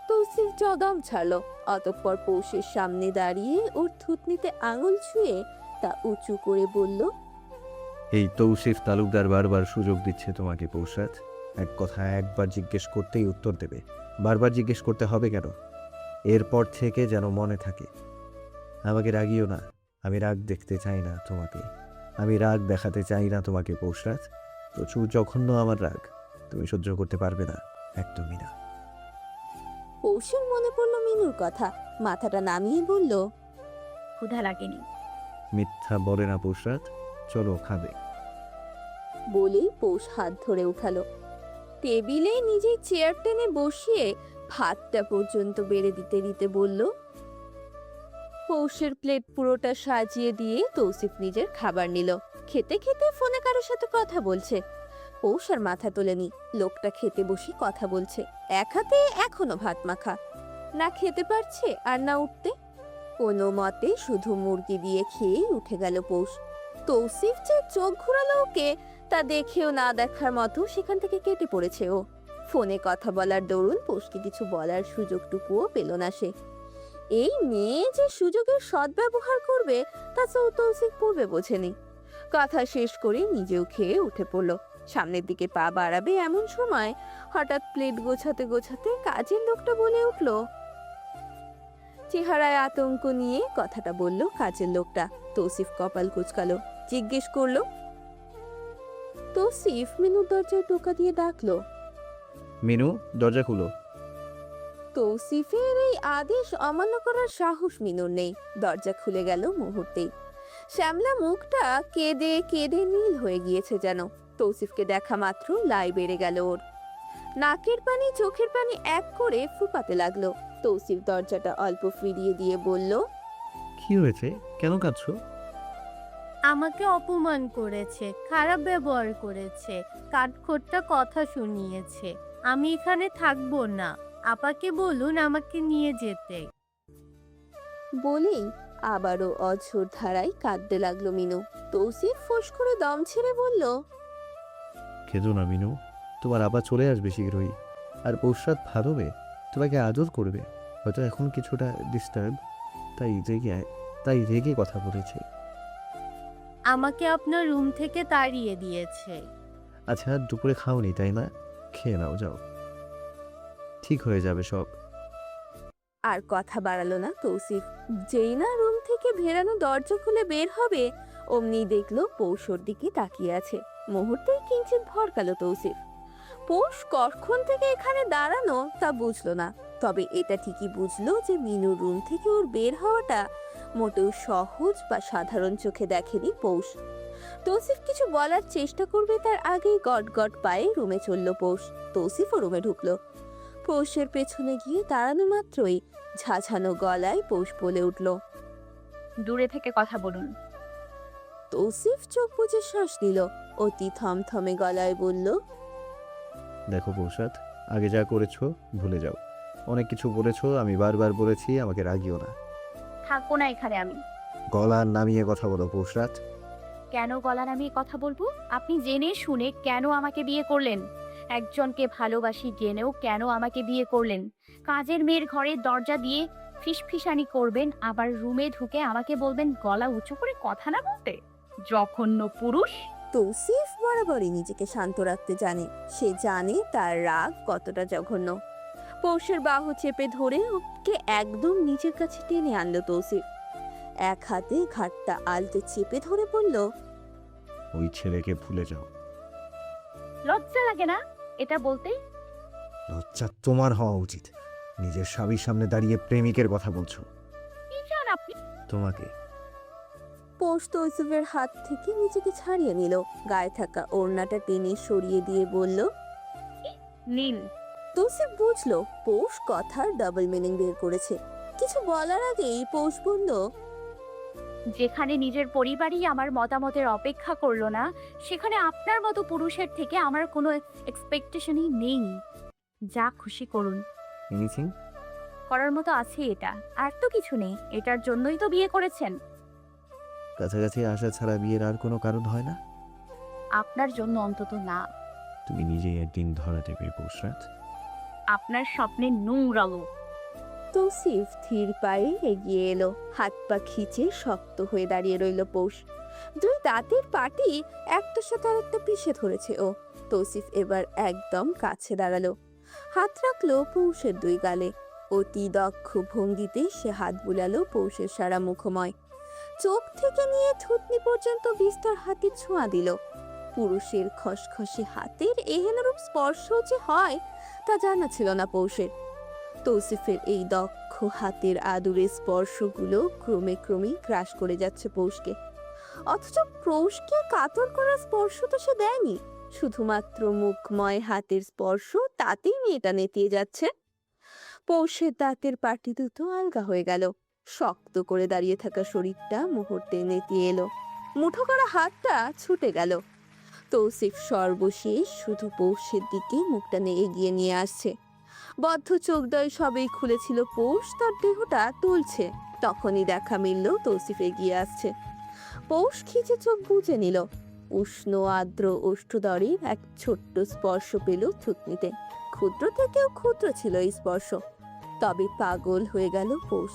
তৌসিফ জদম ছাড়লো। অতঃপর পৌষের সামনে দাঁড়িয়ে ওর থুতনিতে আঙুল ছুঁয়ে তা উঁচু করে বলল, এই তৌসিফ তালুকদার বারবার সুযোগ দিচ্ছে তোমাকে পৌষরাত। এক কথা একবার জিজ্ঞেস করতেই উত্তর দেবে। বারবার জিজ্ঞেস করতে হবে কেন? এরপর থেকে যেন মনে থাকে। আমাকে রাগিও না, আমি রাগ দেখতে চাই না তোমাকে। আমি রাগ দেখাতে চাই না তোমাকে পৌষরাত। প্রচুর জঘন্য আমার রাগ, তুমি সহ্য করতে পারবে না, একদমই না। পৌষের মনে পড়ল মিনুর কথা। মাথাটা নামিয়ে বলল, ক্ষুধা লাগেনি। মিথ্যা বলে না পৌষরাত, চলো খাবে। বলেই পৌষ হাত ধরে উঠালো। টেবিলে নিজেই চেয়ার টেনে বসিয়ে ভাতটা পর্যন্ত বেড়ে দিতে দিতে বলল। পৌষের প্লেট পুরোটা সাজিয়ে দিয়ে তৌসিফ নিজের খাবার নিল। খেতে খেতে ফোনে কারোর সাথে কথা বলছে। পৌষ আর মাথা তোলেনি। লোকটা খেতে বসে কথা বলছে, এক হাতে এখনো ভাত মাখা। না খেতে পারছে আর না উঠতে। কোনো মতে শুধু মুরগি দিয়ে খেয়েই উঠে গেল পৌষ। তৌসিফ যে চোখ ঘুরালো ওকে, তা দেখেও না দেখার মতো সেখান থেকে কেটে পড়েছে ও। ফোনে কথা বলার দরুন পৌষকে কিছু বলার সুযোগটুকুও পেল না সে। এই মেয়ে যে সুযোগের সদ্ব্যবহার করবে তা তৌসিফ পূর্বে বোঝেনি। কথা শেষ করে নিজেও খেয়ে উঠে পড়ল। সামনের দিকে পা বাড়াবে এমন সময় হঠাৎ প্লেট গোছাতে গোছাতে কাজের লোকটা বলে উঠল। চেহারায় আতঙ্ক নিয়ে কথাটা বলল কাজের লোকটা। তৌসিফ কপাল কুঁচকালো, জিজ্ঞেস করলো। তৌসিফ মিনুর দরজায় টোকা দিয়ে ডাকলো। মিনু, দরজা খুলো। তৌসিফের এই আদেশ অমান্য করার সাহস মিনুর নেই। দরজা খুলে গেল মুহূর্তেই। শ্যামলা মুখটা কেঁদে কেঁদে নীল হয়ে গিয়েছে যেন। তৌসিফকে দেখা মাত্র লাই বেড়ে গেল ওর। নাকের পানি চোখের পানি এক করে ফুপাতে লাগলো। তৌসিফ দরজাটা অল্প ফিরিয়ে দিয়ে বলল। কি হয়েছে, কেন কাঁদছো? আমাকে অপমান করেছে, খারাপ ব্যবহার করেছে, কাঠখোট্টা কথা শুনিয়েছে। আমি এখানে থাকবো না। আপাকে বলুন আমাকে নিয়ে যেতে। বলেই আবারও অঝোর ধারায় কাঁদতে লাগলো মিনু। তৌসিফ ফোঁস করে দম ছেড়ে বলল। খেদো না মিনু, তোমার আবার চলে আসবে শীঘ্রই। আর পৌষরাত ভালোবে, তোমাকে আদর করবে। হয়তো এখন কিছুটা ডিস্টার্ব, তাই রেগে কথা বলেছে। আমাকে আপনার রুম থেকে তাড়িয়ে দিয়েছে। আচ্ছা, দুপুরে খাওনি তাই না? খেয়ে নাও, যাও, ঠিক হয়ে যাবে সব। আর কথা বাড়ালো না তৌসিফ। যেই না রুম থেকে ভেরানো দরজা খুলে বের হবে, অমনি দেখলো পৌষর দিকে তাকিয়ে আছে। মুহূর্তেই কিঞ্চিত ভরকালো তৌসিফ। পৌষ কখন থেকে এখানে দাঁড়ানো তা বুঝলো না, তবে এটা ঠিকই বুঝলো যে মিনুর রুম থেকে ওর বের হওয়াটা মোটেও সহজ বা সাধারণ চোখে দেখেনি পৌষ। তৌসিফ কিছু বলার চেষ্টা করবে তার আগেই গট গট পায়ে রুমে চলল পৌষ। তৌসিফও রুমে ঢুকলো। পৌষের পেছনে গিয়ে দাঁড়ানো মাত্রই ঝাঝানো গলায় পৌষ বলে উঠল। দূরে থেকে কথা বলুন। তৌসিফ চোখ বুজে শ্বাস নিল। অতি থমথমে গলায় বলল। দেখো পৌষরাত, আগে যা করেছো ভুলে যাও। অনেক কিছু বলেছো, আমি বারবার বলেছি, আমাকে রাগিও না। থাকবো না এখানে আমি। গলা নামিয়ে কথা বলো পৌষরাত। কেন গলা নামিয়ে কথা বলবো? আপনি জেনে শুনে কেন আমাকে বিয়ে করলেন? একজনকে ভালোবাসি জেনেও কেন আমাকে বিয়ে করলেন? কাজের মেয়ের ঘরে দরজা দিয়ে ফিসফিসানি করবেন, আবার রুমে ঢুকে আমাকে বলবেন গলা উঁচু করে কথা না বলতে? জঘন্য পুরুষ! তৌসিফ বরাবরই নিজেকে শান্ত রাখতে জানে। সে জানে তার রাগ কতটা জঘন্য। পৌষের বাহু চেপে ধরে ওকে একদম নিজের কাছে টেনে আনলো তৌসিফ। এক হাতে ঘাটটা আলতে চেপে ধরে বলল। ওই ছেলেকে ভুলে যাও। লজ্জা লাগে না এটা বলতে? লজ্জা তোমার হওয়া উচিত। নিজের স্বামীর সামনে দাঁড়িয়ে প্রেমিকের কথা বলছো। কি চান আপনি? তোমাকে। পৌষ তৌসিফের হাত থেকে নিজেকে ছাড়িয়ে নিল। গায়ে থাকা ওড়নাটা টেনে সরিয়ে দিয়ে বলল। নীল। তৌসিফ বুঝলো পৌষ কথার ডাবল মিনিং বের করেছে। কিছু বলার আগেই পৌষ বলল। যেখানে নিজের পরিবারই আমার মতামতের অপেক্ষা করলো না, সেখানে আপনার মতো পুরুষের থেকে আমার কোনো এক্সপেকটেশনই নেই। যা খুশি করুন। এনিথিং? করার মতো আছে এটা, আর তো কিছু নেই। এটার জন্যই তো বিয়ে করেছেন। কাছাকাছি আসা ছাড়া বিয়ের আর কোনো কারণ হয় না? আপনার জন্য অন্তত না। তুমি নিজেই একদিন ধরা দেবে পৌষরাত। আপনার স্বপ্নে নোংরালো। তৌসিফ ধীর পায়ে এগিয়ে এলো। হাত পা খিচে শক্ত হয়ে দাঁড়িয়ে রইল পৌষ। দুই দাঁতের পাটি একটার সাথে আরেকটা পিষে ধরেছে ও। তৌসিফ এবার একদম কাছে দাঁড়ালো। হাত রাখলো পৌষের দুই গালে। অতি দক্ষ ভঙ্গিতে সে হাত বুলালো পৌষের সারা মুখময়। চোখ থেকে নিয়ে থুতনি পর্যন্ত বিস্তর হাতের ছোঁয়া দিল। পুরুষের খসখসে হাতের এহেনরূপ স্পর্শ যে হয় তা জানা ছিল না পৌষের। তৌসিফের এই দক্ষ হাতের আদুরে স্পর্শগুলো ক্রমে ক্রমেই গ্রাস করে যাচ্ছে পৌষকে। অথচ পৌষকে কাতর করার স্পর্শ তো সে দেয়নি, শুধুমাত্র মুখময় হাতের স্পর্শ, তাতেই মেয়েটা নেতিয়ে যাচ্ছে। পৌষের দাঁতের পাটি দুটো আলগা হয়ে গেল। শক্ত করে দাঁড়িয়ে থাকা শরীরটা মুহূর্তে নেতিয়ে এলো, মুঠো করা হাতটা ছুটে গেল। তৌসিফ সর্বশেষ শুধু পৌষের দিকে মুখটা এগিয়ে নিয়ে আসছে। বদ্ধ চোখদয় সবেই খুলেছিল, পৌষ তার দেহটা তুলছে। তখনই দেখা মিলল, তৌসিফ এগিয়ে আসছে। পৌষ খিচে চোখ বুজে নিল। উষ্ণ আর্দ্র ওষ্ঠদরের এক ছোট্ট স্পর্শ পেল থুতনিতে। ক্ষুদ্র থেকেও ক্ষুদ্র ছিল এই স্পর্শ। তবে পাগল হয়ে গেল পৌষ।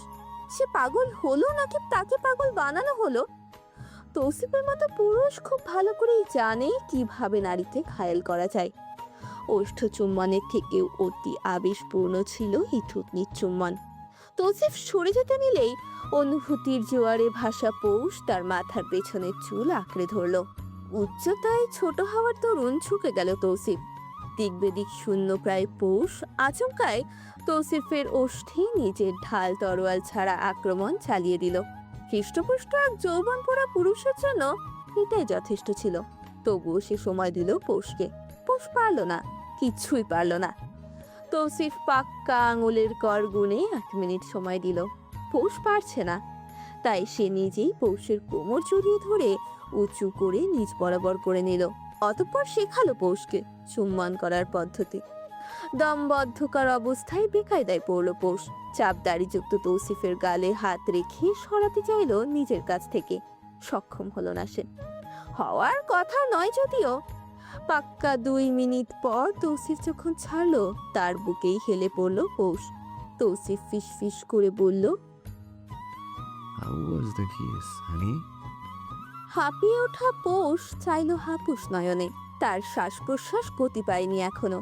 সে পাগল হলো নাকি তাকে পাগল বানানো হলো? তৌসিফের মতো পুরুষ খুব ভালো করেই জানে কিভাবে নারীতে ঘায়েল করা যায়। ওষ্ঠ চুম্বনের থেকেও অতি আবেশপূর্ণ ছিল এই থুতনির চুম্বন। তৌসিফ সরে যেতে নিলেই অনুভূতির জোয়ারে ভাসা পৌষ তার মাথার পেছনের চুল আঁকড়ে ধরল। উচ্চতায় ছোট হওয়ার তরুণ ঝুঁকে গেল তৌসিফ। দিকবেদিক শূন্য প্রায় পৌষ আচমকায় তৌসিফের ওষ্ঠে নিজের ঢাল তরোয়াল ছাড়া আক্রমণ চালিয়ে দিল। হৃষ্টপুষ্ট এক যৌবন পোড়া পুরুষের জন্য এটাই যথেষ্ট ছিল। তবুও সে সময় দিল পৌষকে। পৌষ পারল না, কিচ্ছুই পারল না। তৌসিফ পাক্কা আঙুলের কর গুণে 1 মিনিট সময় দিল। পৌষ পারছে না, তাই সে নিজেই পৌষের কোমর জড়িয়ে ধরে উঁচু করে নিচ বরাবর করে নিল। অতঃপর শেখালো পৌষকে চুম্বন করার পদ্ধতি। দমবদ্ধকার অবস্থায় বেকায়দায় পড়ল পৌষ। চাপদাড়িযুক্ত তৌসিফের গালে হাত রেখে সরাতে চাইল নিজের কাছ থেকে। সক্ষম হলো না সে। হওয়ার কথা নয় যদিও। পাক্কা 2 মিনিট পর তৌসিফ যখন ছাড়লো, তার বুকেই হেলে পড়ল পৌষ। তৌসিফ ফিস ফিস করে বলল, How was the kiss, honey? হাঁপিয়ে ওঠা পৌষ চাইল হাপুস নয়নে। তার শ্বাস প্রশ্বাস গতি পায়নি এখনো।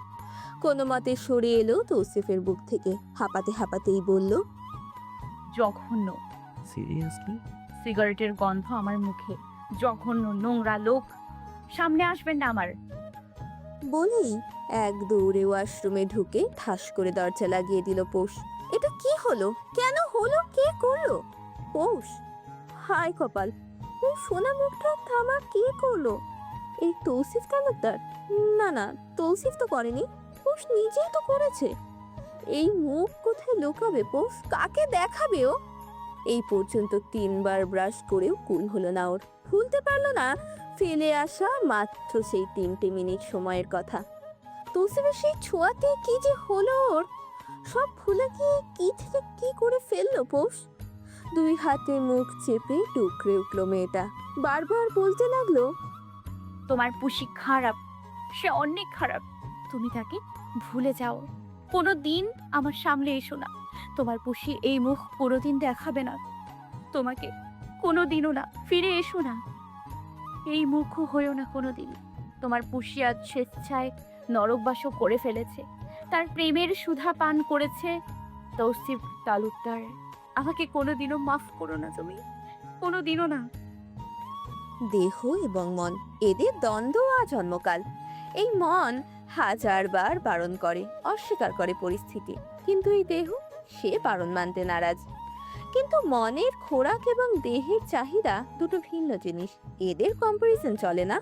কোনো মতে সরে এলো তৌসিফের বুক থেকে। হাঁপাতে হাঁপাতেই বলল, জঘন্য। Seriously? সিগারেটের গন্ধ আমার মুখে। জঘন্য নোংরা লোক, সামনে আসবেন না আমার। বলেই এক দৌড়ে ওয়াশরুমে ঢুকে ঠাস করে দরজা লাগিয়ে দিল পৌষ। এটা কি হলো? কেন হলো? কে করলো? পৌষ। হায় কপাল, এই সোনা মুখটা থামা কে করলো? এই তৌসিফ তালুকদার? না না, তৌসিফ তো করেনি, পৌষ নিজেই তো করেছে। এই মুখ কোথায় লুকাবে পৌষ? কাকে দেখাবে ও? এই পর্যন্ত 3 বার ব্রাশ করেও কুল হলো না ওর। ভুলতে পারলো না ফেলে আসা মাত্র সেই 3টে মিনিট সময়ের কথা। তৌসিফের সেই ছোঁয়াতে কি যে হলো ওর, সব ভুলে গিয়ে কি থেকে কি করে ফেললো পৌষ। 2 হাতে মুখ চেপে টুকরে উঠল মেয়েটা। বারবার বলতে লাগলো, তোমার পুষি খারাপ, সে অনেক খারাপ। তুমি তাকে ভুলে যাও। কোনো দিন আমার সামনে এসো না। তোমার পুষি এই মুখ কোনোদিন দেখাবে না তোমাকে, কোনোদিনও না। ফিরে এসো না, এই মুখও হয়েও না কোনোদিন। তোমার পুষি আজ স্বেচ্ছায় নরকবাসও করে ফেলেছে, তার প্রেমের সুধা পান করেছে। তৌসিফ তালুকদার, আমাকে কোনোদিনও মাফ করো না তুমি, কোনোদিনও না। দেহ এবং মন, এদের দ্বন্দ্ব আজন্মকাল। এই মন 1000বার বারণ করে, অস্বীকার করে পরিস্থিতি, কিন্তু এই দেহ সে বারণ মানতে নারাজ। কিন্তু মনের খোরাক এবং দেহের চাহিদা দুটো ভিন্ন জিনিস, এদের কম্পারিজন চলে না।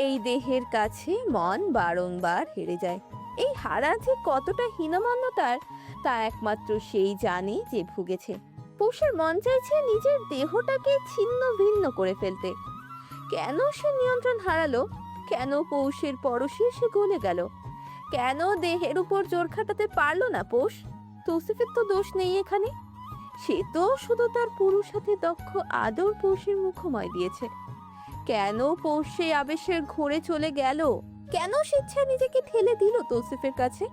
এই দেহের কাছে মন বারংবার হেরে যায়। এই হারা যে কতটা হীনমন্যতার, তা একমাত্র সেই জানে যে ভুগেছে। পৌষের মন চাইছে নিজের দেহটাকে ছিন্ন ভিন্ন করে ফেলতে। কেন সে নিয়ন্ত্রণ হারালো? কেন পৌষের পরশে সে গলে গেল? কেন দেহের উপর জোর খাটাতে পারলো না পৌষ? তৌসিফের তো দোষ নেই এখানে। সে তো শুধু তার পুরুষ সাথে দক্ষ আদর পৌষের মুখময় দিয়েছে। কেন পৌষ সেই আবেশের ঘোরে চলে গেল? কেন স্বেচ্ছায় নিজেকে ঠেলে দিল তৌসিফের কাছে?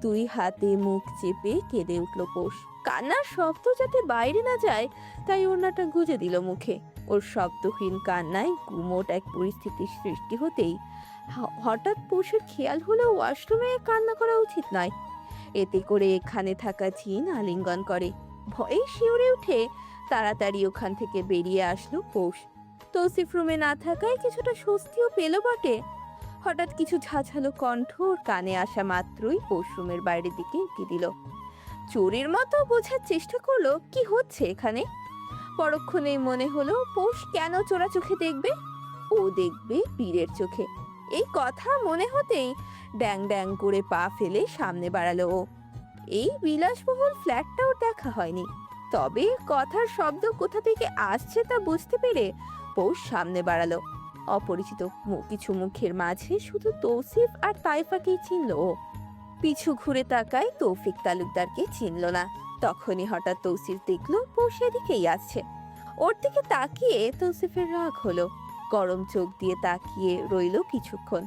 2 হাতে মুখ চেপে কেঁদে উঠল পৌষ। কান্নার শব্দ যাতে বাইরে না যায় তাই ওড়নাটা গুজে দিল মুখে। ওর শব্দহীন কান্নায় গুমোট এক পরিস্থিতির সৃষ্টি হতেই হঠাৎ পৌষের খেয়াল হলো ওয়াশরুমে কান্না করা উচিত নয়। এতে করে এখানে থাকা জিন আলিঙ্গন করে। ভয়ে শিউরে উঠে তাড়াতাড়ি ওখান থেকে বেরিয়ে আসলো পৌষ। তৌসিফ রুমে না থাকায় কিছুটা স্বস্তিও পেল বটে। হঠাৎ কিছু ঝাঝালো কণ্ঠ ওর কানে আসা মাত্রই পৌষ রুমের বাইরের দিকে এগিয়ে দিল। চোরের মতো বোঝার চেষ্টা করলো কি হচ্ছে এখানে। পরক্ষণেই মনে হলো পৌষ কেন চোরা চোখে দেখবে? ও দেখবে বীরের চোখে। এই কথা মনে হতেই ড্যাং ড্যাং করে পা ফেলে সামনে বাড়ালো ও। এই বিলাসবহুল ফ্ল্যাটটাও দেখা হয়নি। তবে কথার শব্দ কোথা থেকে আসছে তা বুঝতে পেরে পৌষ সামনে বাড়ালো। অপরিচিত কিছু মুখের মাঝে শুধু তৌসিফ আর তাইফাকেই চিনল ও। পিছু ঘুরে তাকায়, তৌফিক তালুকদারকে চিনল না। তখনই হঠাৎ তৌসিফ দেখলো পৌষ এদিকেই আসছে। ওর দিকে তাকিয়ে তৌসিফের রাগ হলো। গরম চোখ দিয়ে তাকিয়ে রইল কিছুক্ষণ।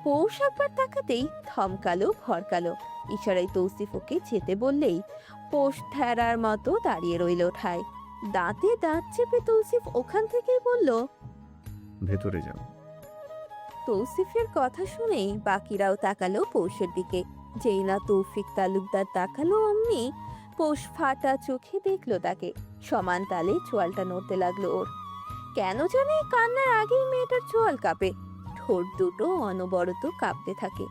পৌষ একবার তাকাতেই থমকালো, ভরকালো। ইশারায় তৌসিফ ওকে যেতে বললেই পৌষ ঠেরার মতো দাঁড়িয়ে রইল ঠায়। দাঁতে দাঁত চেপে তৌসিফ ওখান থেকেই বলল, ভেতরে যাও। তৌসিফের কথা শুনেই বাকিরাও তাকালো পৌষের দিকে। যেই না তৌফিক তালুকদার তাকালো, অমনি পৌষ ফাটা চোখে দেখলো তাকে। সমান তালে চোয়ালটা নড়তে লাগলো ওর। কেন জানে কান্নার আগেই মেয়েটার চোয়াল কাঁপে, ঠোঁট দুটো অনবরত কাঁপতে থাকে।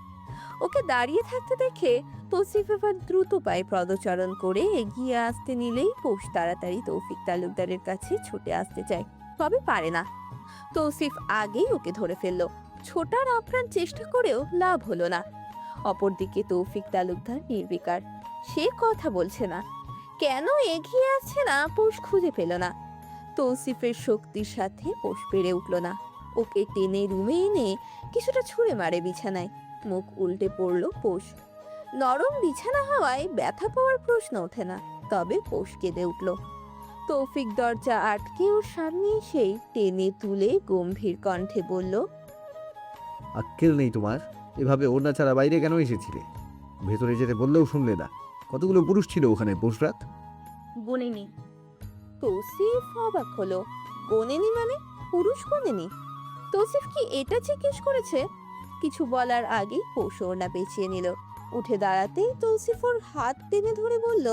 ওকে দাঁড়িয়ে থাকতে দেখে তৌসিফ এবার দ্রুত পায়ে পদচারণ করে এগিয়ে আসতে নিলেই পৌষ তাড়াতাড়ি তৌফিক তালুকদারের কাছে ছুটে আসতে চায়, তবে পারে না। তৌসিফ আগেই ওকে ধরে ফেললো। ছোটার আপ্রাণ চেষ্টা করেও লাভ হলো না। অপরদিকে তৌফিক তালুকদার নির্বিকার, সে কথা বলছে না। কেন এগিয়ে আসছে না পৌষ খুঁজে পেল না। তৌসিফের শক্তির সাথে পৌষ পেরে উঠল না। ওকে টেনে রুমে এনে কিছুটা ছুঁড়ে মারে বিছানায়। মুখ উল্টে পড়ল পৌষ। নরম বিছানা হওয়ায় ব্যথা পাওয়ার প্রশ্ন ওঠে না, তবে পৌষ কেঁদে উঠল। তৌফিক দরজা আটকে ওর সামনে এসেই টেনে তুলে গম্ভীর কণ্ঠে বলল, আক্কেল নেই তোমার? এভাবে ওড়না ছাড়া বাইরে কেন এসেছিলে? ভেতরে যেতে বললেও শুনলে না। কতগুলো পুরুষ ছিল ওখানে পৌষরাত? গুনিনি। তৌসিফ অবাক হলো। গোনেনি মানে? পুরুষ গোনেনি? তৌসিফ কি এটা জিজ্ঞেস করেছে? কিছু বলার আগেই পৌষ ওড়না পেঁচিয়ে নিল। উঠে দাঁড়াতেই তৌসিফ ওর হাত টেনে ধরে বলল,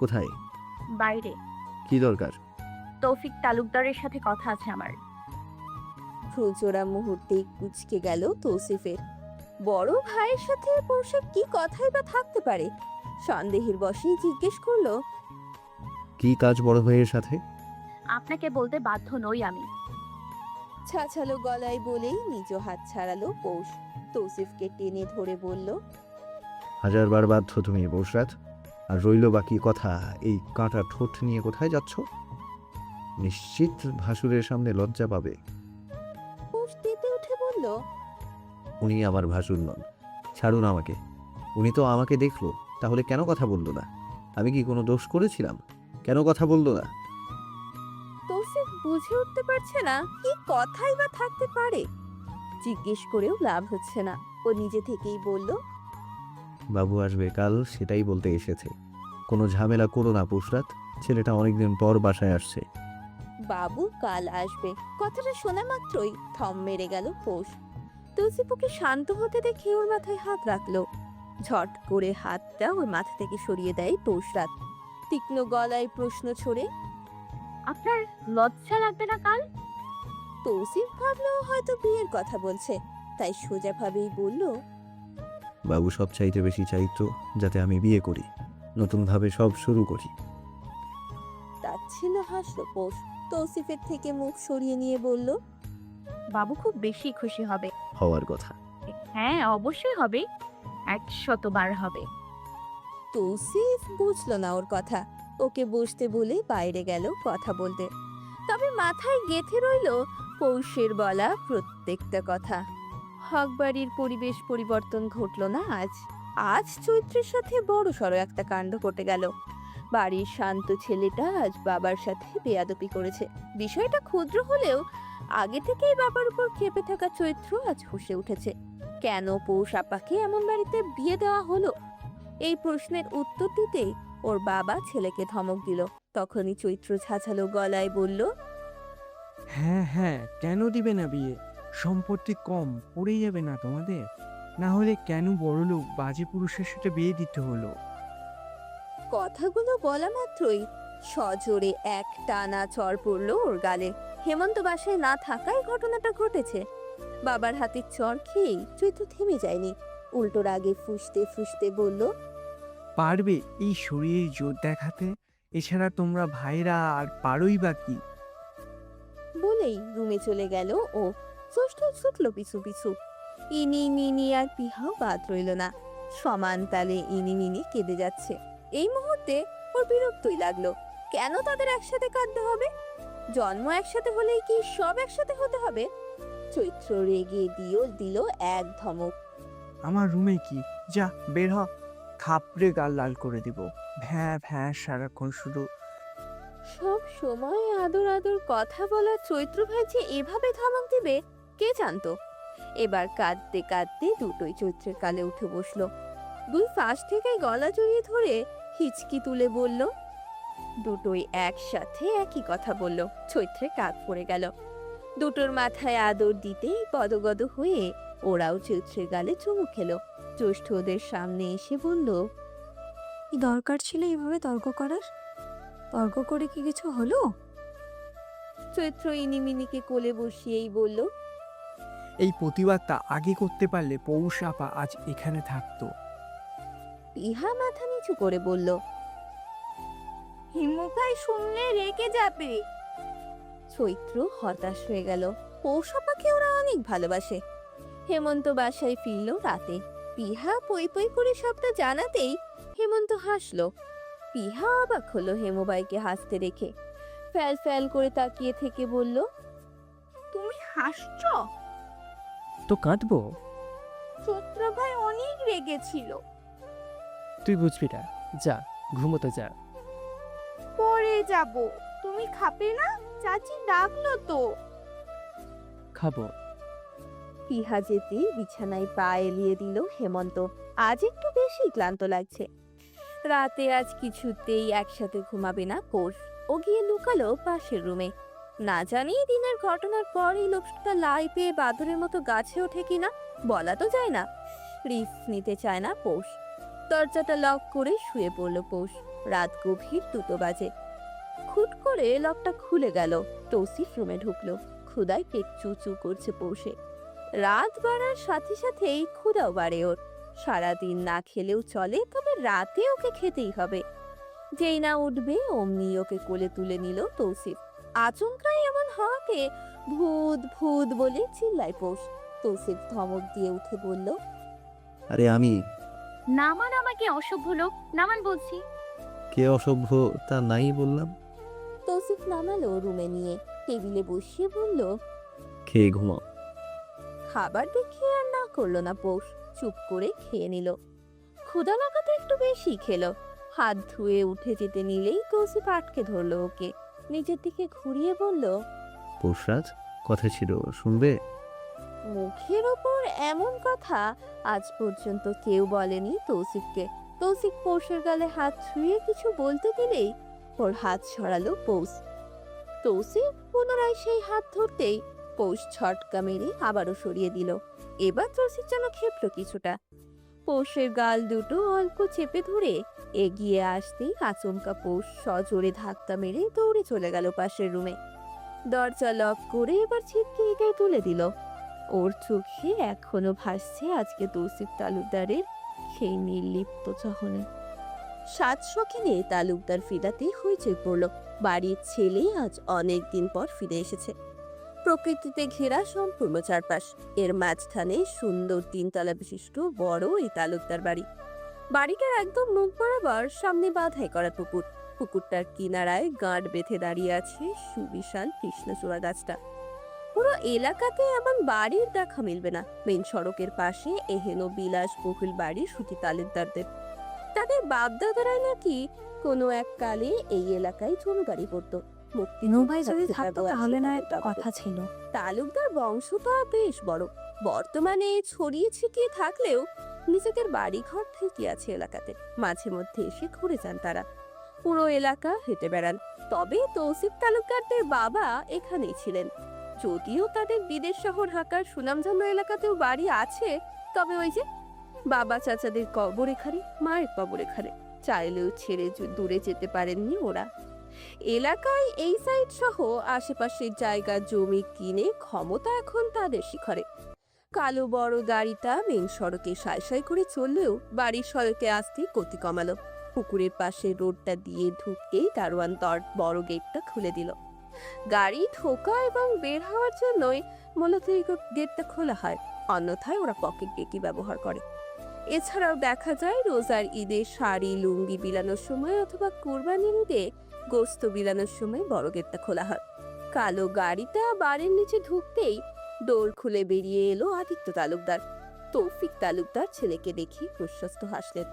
কোথায়? বাইরে। কি দরকার? তৌফিক তালুকদারের সাথে কথা আছে আমার। ভ্রুজোড়া মুহূর্তেই কুঁচকে গেল তৌসিফের। বড় ভাইয়ের সাথে পৌষের কি কথাই বা থাকতে পারে? সন্দেহের বশেই জিজ্ঞেস করলো, কি কাজ বড় ভাইয়ের সাথে? আপনাকে বলতে বাধ্য নই আমি। ছাছালো গলায় বলেই নিজ হাত ছাড়ালো পৌষ। তৌসিফকে টেনে ধরে বলল, হাজারবার বাধ্য তুমি পৌষরাত। আর রইল বাকি কথা, এই কাঁটা ঠোঁট নিয়ে কোথায় যাচ্ছ? নিশ্চিত ভাসুরের সামনে লজ্জা পাবে। পৌষ তেতে উঠে বলল, উনি আমার ভাসুর নন, ছাড়ুন আমাকে। উনি তো আমাকে দেখলো, তাহলে কেন কথা বললো না? আমি কি কোনো দোষ করেছিলাম? কেন কথা বললো না? তৌসিফ বুঝে উঠতে পারছে না কি কথাই বা থাকতে পারে। জিজ্ঞেস করেও লাভ হচ্ছে না। ও নিজে থেকেই বলল, বাবু আসবে কাল, সেটাই বলতে এসেছে। কোনো ঝামেলা করো না পৌষরাত, ছেলেটা অনেকদিন পর বাসায় আসছে। বাবু কাল আসবে কথাটা শোনা মাত্রই থম মেরে গেল পৌষ। তৌসিফ ওকে শান্ত হতে দেখে ওর মাথায় হাত রাখলো। ঝট করে হাতটা ওর মাথা থেকে সরিয়ে দেয় পৌষরাত। তীক্ষ্ণ গলায় প্রশ্ন ছড়ে, আপনার লজ্জা লাগবে না কাল? তৌসিফ ভাবলো হয়তো বিয়ের কথা বলছে, তাই সোজাভাবেই বলল, বাবু সব চাইতে বেশি চাইতো যাতে আমি বিয়ে করি, নতুনভাবে সব শুরু করি। তাচ্ছিল্য হাসলো পৌষ। তৌসিফের থেকে মুখ সরিয়ে নিয়ে বলল, বাবু খুব বেশি খুশি হবে। হওয়ার কথা। হ্যাঁ অবশ্যই হবে, 100 বার হবে। তৌসিফ বুঝলো না ওর কথা। ওকে বসতে বলে বাইরে গেল কথা বলতে। তবে মাথায় গেঁথে রইল পৌষের বলা প্রত্যেকটা কথা। হকবাড়ির পরিবেশ পরিবর্তন ঘটলো না আজ। আজ চৈত্রের সাথে বড় সড়ো একটা কাণ্ড ঘটে গেল। বাড়ির শান্ত ছেলেটা আজ বাবার সাথে বেয়াদপি করেছে। বিষয়টা ক্ষুদ্র হলেও আগে থেকেই বাবার উপর ক্ষেপে থাকা চৈত্র আজ হুঁশে উঠেছে। কেন পৌষ আপাকে এমন বাড়িতে বিয়ে দেওয়া হলো? এই প্রশ্নের উত্তর দিতেই ওর বাবা ছেলেকে ধমক দিল। তখনই চৈত্র ঝাঝালো গলায় বলল, হ্যাঁ হ্যাঁ, কেন দিবে না বিয়ে? সম্পত্তি কম পড়েই যাবে না তোমাদের? না হলে কেন বড়লোক বাজে পুরুষের সাথে বিয়ে দিতে হলো? কথাগুলো বলা মাত্রই সজোরে এক টানা চড় পড়লো ওর গালে। হেমন্ত বাসায় না থাকায় ঘটনাটা ঘটেছে। বাবার হাতে চড় খেয়েই চৈত্র থেমে যায়নি, উল্টো রাগে ফুঁসতে ফুঁসতে বলল, পারবে এই শরীরের জোর দেখাতে? এছাড়া তোমরা ভাইরা আর পারোই বা কি? বলেই রুমে চলে গেল ও। ষষ্ঠ ছুটলো পিছু পিছু। ইনি মিনি আর পিহাও বাদ রইল না। সমান তালে ইনিমিনি কেঁদে যাচ্ছে। এই মুহূর্তে ওর বিরক্তই লাগলো। কেন তাদের একসাথে কাঁদতে হবে? জন্ম একসাথে হলেই কি সব একসাথে হতে হবে? চৈত্র রেগে দিল এক ধমক। আমার রুমে কি? যা বের হ, খাপড়ে গাল লাল করে দিব। ভ্যাঁ ভ্যাঁ সারাক্ষণ শুধু। সব সময় আদর আদর কথা বলা চৈত্র ভাই যে এভাবে ধমক দিবে কে জানতো। এবার কাঁদতে কাঁদতে দুটোই চৈত্রের কালে উঠে বসলো। দুই পাশ থেকে গলা জড়িয়ে ধরে হিচকি তুলে বলল। দুটোই একসাথে একই কথা বলল। চৈত্রে কাক পড়ে গেল। দুটোর মাথায় আদর দিতেই গদগদ হয়ে ওরাও চৈত্রের গালে চুমু খেলো। জ্যৈষ্ঠ ওদের সামনে এসে বলল, কি দরকার ছিল এভাবে তর্ক করার? তর্ক করে কি কিছু হলো? চৈত্র ইনিমিনিকে কোলে বসিয়েই বলল, এই প্রতিবাদটা আগে করতে পারলে পৌষ আপা আজ এখানে থাকতো। ইহা মাথা নিচু করে বলল, হিমুকাই শুনলে রেগে যাবে। চৈত্র হতাশ হয়ে গেল। পৌষাপাকে ওরা অনেক ভালোবাসে। হেমন্ত বাসায় ফিরল রাতে। পিহা পই পই করে সবটা জানাতেই হেমন্ত হাসলো। পিহা অবাক হলো হেমবাইকে হাসতে দেখে। ফ্যাল ফ্যাল করে তাকিয়ে থেকে বলল, তুমি হাসছো? তো কাঁদবো? চৈত্র ভাই অনেক রেগেছিল। তুই বুঝবি না, যা ঘুমোতে যা। পরে যাব। তুমি খাবে না? চাচি ডাকলো তো। খাবো। পিহা যেতে বিছানায় পা এলিয়ে দিল হেমন্ত। আজ একটু বেশি ক্লান্ত লাগছে। রাতে আজ কিছুতেই একসাথে ঘুমাবে না কোষ। ও গিয়ে লুকালো পাশের রুমে। না জানি দিনের ঘটনার পর এই লোকটা লাই পেয়ে বাদরের মতো গাছে ওঠে কিনা, বলা তো যায় না। রিস্ক নিতে চায় না পৌষ। দরজাটা লক করে শুয়ে পড়ল পৌষ। রাত গভীর 2টো বাজে। খুট করে লকটা খুলে গেল। তৌসিফ রুমে ঢুকলো। ক্ষুদায় পেট চু চু করছে পৌষে। রাত বাড়ার সাথে সাথেই ক্ষুদাও বাড়ে ওর। সারাদিন না খেলেও চলে, তবে রাতে ওকে খেতেই হবে। যেই না উঠবে অমনি ওকে কোলে তুলে নিল তৌসিফ। আচমকাই এমন হওয়াকে ভূত ভূত বলে চিল্লায় পৌষ। তৌসিফ ধমক দিয়ে উঠে বলল, আরে আমি? নামান আমাকে, অসভ্য লোক, নামান বলছি। কে অসভ্য তা নাই বললাম। তৌসিফ নামালো রুমে নিয়ে। টেবিলে বসিয়ে বলল, খেয়ে ঘুমাও। খাবার দেখে আর না করলো না পৌষ। চুপ করে খেয়ে নিল। ক্ষুধা লাগাতে একটু বেশি খেলো। হাত ধুয়ে উঠে যেতে নিলেই তৌসিফ আটকে ধরলো ওকে। নিজের দিকে ঘুরিয়ে বলল, পৌষরাজ, কথা ছিল, শুনবে? মুখের ওপর এমন কথা আজ পর্যন্ত কেউ বলেনি তৌসিফকে। তৌসিফ পৌষের গালে হাত ছুঁয়ে কিছু বলতে দিলেই ওর হাত সরালো পৌষ। তৌসিফ পুনরায় সেই হাত ধরতেই পৌষ ছটকা মেরে আবারও সরিয়ে দিল। এবার তৌসিফ যেন ক্ষেপলো কিছুটা। পৌষের গাল দুটো অল্প চেপে ধরে এগিয়ে আসতেই আচমকা পৌষ সজোরে ধাক্কা মেরে দৌড়ে চলে গেল পাশের রুমে। দরজা লক করে এবার ছিটকে এগিয়ে তুলে দিল। ওর চোখে এখনো ভাসছে আজকে তৌসিফ তালুকদারের সেই নির্লিপ্ত চাহনি। 7 শখিনে তালুকদার ফিরাতে হইচই পড়ল। বাড়ির ছেলে আজ অনেক দিন পর ফিরে এসেছে। প্রকৃতিতে ঘেরা সম্পূর্ণ চারপাশ। এর মাঝখানে সুন্দর 3 তলা বিশিষ্ট বড় এই তালুকদার বাড়ি। বাড়িটার একদম মুখ বরাবর সামনে বাঁধাই করা পুকুর। পুকুরটার কিনারায় গাঁট বেঁধে দাঁড়িয়ে আছে সুবিশাল কৃষ্ণচূড়া গাছটা। পুরো এলাকাতে এমন বাড়ির দেখা মিলবে না। মেন সড়কের পাশে এহেন বিলাসবহুল বাড়ি সুতি তালুকদারদের। তাদের বাপদাদারাই নাকি কোনো এক কালে এই এলাকায় জমিদারি করতো। ভাই যদি থাকতো তাহলে না একটা কথা ছিল। তালুকদার বংশটা বেশ বড়। বর্তমানে ছড়িয়ে ছিটিয়ে থাকলেও নিজেদের বাড়ি ঘর থেকে আছে এলাকাতে। মাঝে মধ্যে এসে ঘুরে যান তারা। পুরো এলাকা হেঁটে বেড়ান। তবে তৌসিফ তালুকদারদের বাবা এখানেই ছিলেন। যদিও তাদের বিদেশ শহর ঢাকার সুনামধন্য এলাকাতেও বাড়ি আছে, তবে ওই যে বাবা চাচাদের কবর এখানে, মায়ের কবর এখানে। চাইলেও ছেড়ে দূরে যেতে পারেননি ওরা। এলাকায় এই সাইড সহ আশেপাশের জায়গা জমি কিনে ক্ষমতা এখন তাদের শিখরে। কালো বড় গাড়িটা মেন সড়কে সাই সাই করে চললেও বাড়ির সড়কে আসতে গতি কমালো। পুকুরের পাশে রোডটা দিয়ে ঢুকতেই দারোয়ান বড় গেটটা খুলে দিল। গাড়ি ঢোকা এবং বের হওয়ার জন্যই মূলত এই গেটটা খোলা হয়, অন্যথায় ওরা পকেট গেটই ব্যবহার করে। এছাড়াও দেখা যায় রোজার ঈদে শাড়ি লুঙ্গি বিলানোর সময় অথবা কোরবানির ঈদে গোস্ত বিলানোর সময় বড় গেটটা খোলা হয়। কালো গাড়িটা বাড়ির নিচে ঢুকতেই ডোর খুলে বেরিয়ে এলো আদিত্য তালুকদার। তৌফিক তালুকদার ছেলেকে দেখে প্রশস্ত হাসলেন।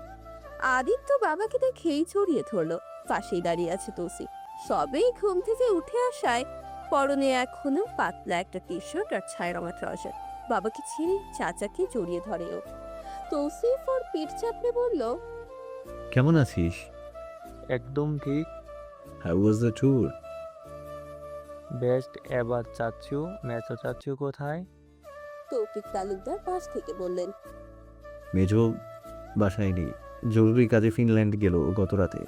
আদিত্য বাবাকে দেখেই জড়িয়ে ধরলো। পাশেই দাঁড়িয়ে আছে তৌসিফ। সবেই ঘুম থেকে উঠে আসায় পরনে এখনো পাতলা একটা টি শার্ট আর ছায়া রঙা ট্রাউজার। বাবাকে ছেড়ে চাচাকে জড়িয়ে ধরে ও। তৌসিফ ওর পিঠ চাপড়ে বলল, কেমন আছিস? একদম ঠিক। How was the tour? Best. এবার চাচ্ছু, মেসো চাচ্ছু কোথায়? তৌফিক তালুকদার পাশ থেকে বললেন, মেজো বাসায় নেই, জরুরি কাজে ফিনল্যান্ড গেল গত রাতে।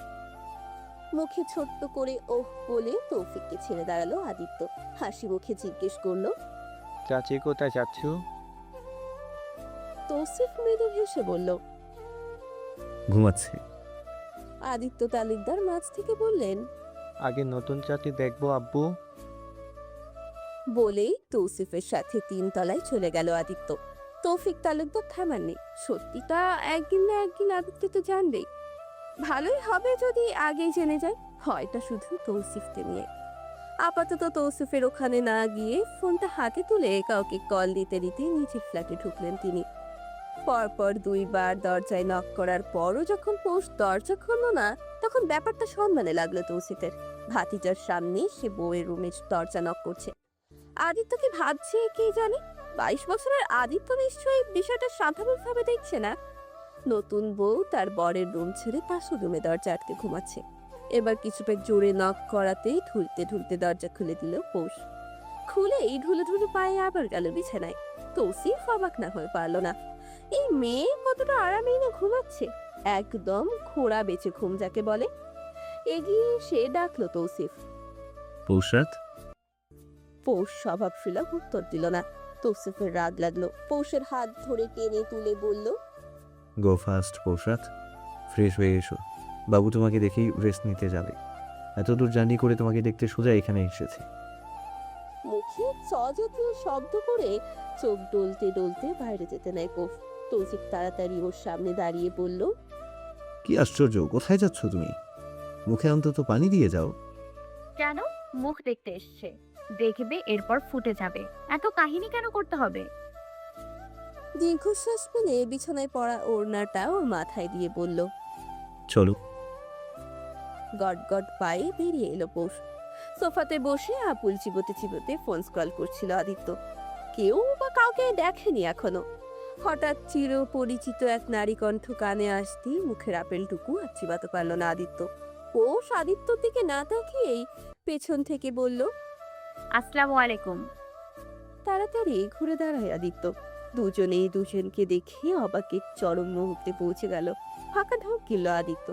মুখে ছোট্ট করে ওহ বলে তৌফিককে ছেড়ে দাঁড়ালো আদিত্য। হাসি মুখে জিজ্ঞেস করলো, চাচি কোথায় চাচ্ছু? তৌসিফ মৃদু হেসে বলল, ঘুমাচ্ছে। আদিত্য তালুকদার মাঝ থেকে বললেন, আগে নতুন চাচি দেখবো আব্বু। বলেই তৌসিফের সাথে 3 তলায় চলে গেল আদিত্য। তৌফিক তালুকদার থামাননি। সত্যিটা একদিন না একদিন আদিত্য তো জানবেই। ভালোই হবে যদি আগেই জেনে যায়, হয়টা শুধু তৌসিফকে নিয়ে। আপাতত তৌসিফের ওখানে না গিয়ে ফোনটা হাতে তুলে কাউকে কল দিতে দিতে নিচের ফ্ল্যাটে ঢুকলেন তিনি। পরপর 2 বার দরজায় নক করার পরও যখন পৌষ দরজা খুলল না, তখন ব্যাপারটা সম্মানে লাগলো তৌসিফের। ভাতিজার সামনে সে বউয়ের রুমে দরজা নক করছে। আদিত্য কি ভাবছে কি জানে? 22 বছরের আদিত্য নিশ্চয়ই বিষয়টা স্বাভাবিকভাবে দেখছে না। নতুন বউ তার বরের রুম ছেড়ে পাশের রুমে দরজা আটকে ঘুমাচ্ছে। এবার কিছুটা জোরে নক করাতেই ঢুলতে ঢুলতে দরজা খুলে দিল পৌষ। খুলেই ঢুলে ঢুলে পায়ে আবার গেল বিছানায়। তৌসিফ অবাক না হয়ে পারল না। এই মেয়ে কতটা আরামেই না ঘুমাচ্ছে, একদম খোড়া বেঁচে ঘুম যাকে বলে। এগিয়ে সে ডাকলো তৌসিফ। পৌষরাত? পৌষ স্বভাবশীলা উত্তর দিল না। তৌসিফের রাগ লাগলো। পৌষের হাত ধরে টেনে তুলে বলল, গো ফাস্ট পৌষরাত, ফ্রেশ হয়ে এসো। বাবু তোমাকে দেখেই রেস্ট নিতে যাবে। এত দূর জার্নি করে তোমাকে দেখতে সোজা এখানে এসেছে। মুখে সজাতীয় শব্দ করে চোখ ডলতে ডলতে বাইরে যেতে নেয় পৌষ। তৌসিফ তাড়াতাড়ি ওর সামনে দাঁড়িয়ে বলল, কি আশ্চর্য, কোথায় যাচ্ছ তুমি? মুখে অন্তত পানি দিয়ে যাও। কেন? মুখ দেখতে এসছে, দেখবে এরপর ফুটে যাবে। এত কাহিনী কেন করতে হবে? দীর্ঘশ্বাস ফেলে বিছানায় পড়া ওড়নাটা ওর মাথায় দিয়ে বলল। চলো। গট গট পায়ে বেরিয়ে এলো পৌষ। সোফাতে বসে আপুল চিবোতে চিবোতে ফোন স্ক্রল করছিল আদিত্য। কেউ বা কাউকে দেখেনি এখনো। হঠাৎ চির পরিচিত এক নারী কণ্ঠ কানে আসতেই মুখের আপেলটুকু আর চিবাতে পারল না আদিত্য। পৌষ আদিত্যর দিকে না তাকিয়েই পেছন থেকে বলল, আসসালামু আলাইকুম। তাড়াতাড়ি ঘুরে দাঁড়ায় আদিত্য। দুজনেই দুজনকে দেখে অবাকের চরম মুহূর্তে পৌঁছে গেল। ফাঁকা ঢোক গেল আদিত্য।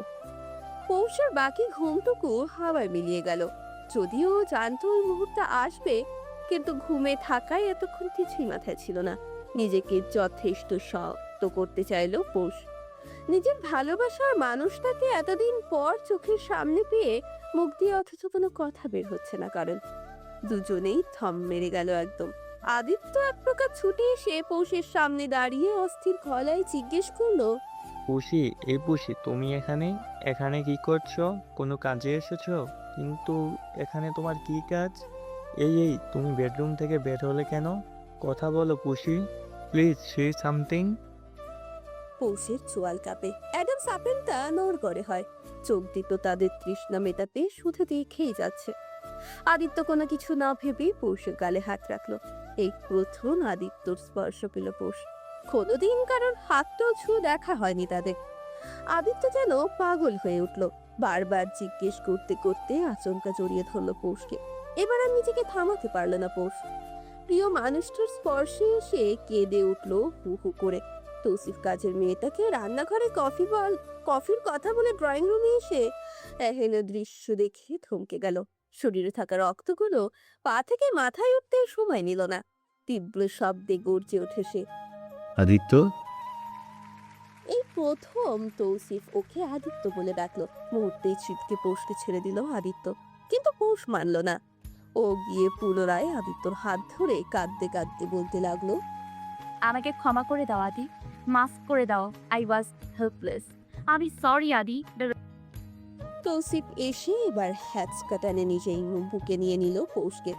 পৌষের বাকি ঘুমটুকু হাওয়ায় মিলিয়ে গেল। যদিও জানতো ওই মুহূর্তে আসবে, কিন্তু ঘুমে থাকায় এতক্ষণ কিছুই মাথায় ছিল না। নিজেকে যথেষ্ট শক্ত করতে চাইল পৌষ। নিজের ভালোবাসার মানুষটাকে এতদিন পর চোখের সামনে পেয়ে মুখ দিয়ে অথচ কোনো কথা বের হচ্ছে না। কারণ দুজনেই থম মেরে গেল একদম। আদিত্য এক প্রকার ছুটে এসে পৌষের সামনে দাঁড়িয়ে অস্থির গলায় জিজ্ঞেস করলো, পুষি, এই পুষি, তুমি এখানে এখানে কি করছো? কোনো কাজে এসেছো? কিন্তু এখানে তোমার কি কাজ? এই তুমি বেডরুম থেকে বের হলে কেন? কথা বলো পুষি, প্লিজ সে সামথিং। পৌষের চোয়াল কাঁপে। অ্যাডামস আপেলটা নড়গড়ে হয়। চোখ দুটো তাদের তৃষ্ণা মেটাতে শুধু দিয়ে খেয়ে যাচ্ছে। আদিত্য কোনো কিছু না ভেবে পৌষের গালে হাত রাখলো। এই প্রথম আদিত্যর স্পর্শ পেল পৌষ। কোনোদিন কারোর হাতটাও ছুঁয়ে দেখা হয়নি তাদের। আদিত্য যেন পাগল হয়ে উঠল। বারবার জিজ্ঞেস করতে করতে আচমকা জড়িয়ে ধরলো পৌষকে। এবার আর নিজেকে থামাতে পারল না পৌষ। প্রিয় মানুষটার স্পর্শে এসে কেঁদে উঠলো হু হু করে। তৌসিফ কাজের মেয়েটাকে রান্নাঘরে কফির কথা বলে ড্রয়িং রুমে এসে এহেন দৃশ্য দেখে থমকে গেল। শরীরে থাকা রক্তগুলো পা থেকে মাথায় উঠতে সময় নিল না। তীব্র শব্দে গর্জে ওঠে সে। আদিত্য? এই প্রথম তৌসিফ ওকে আদিত্য বলে ডাকলো। মুহূর্তেই ছিটকে পৌষকে ছেড়ে দিল আদিত্য, কিন্তু পৌষ মানল না। ও গিয়ে পুনরায় আদিত্যর হাত ধরে কাঁদতে কাঁদতে বলতে লাগলো, আমাকে ক্ষমা করে দাও আদি। মাফ করে দাও, আই ওয়াজ হেল্পলেস। আমি সরি আদি। তৌসিফ এসে এবার হ্যাচকা টানে নিজেই বুকে নিয়ে নিল পৌষকে।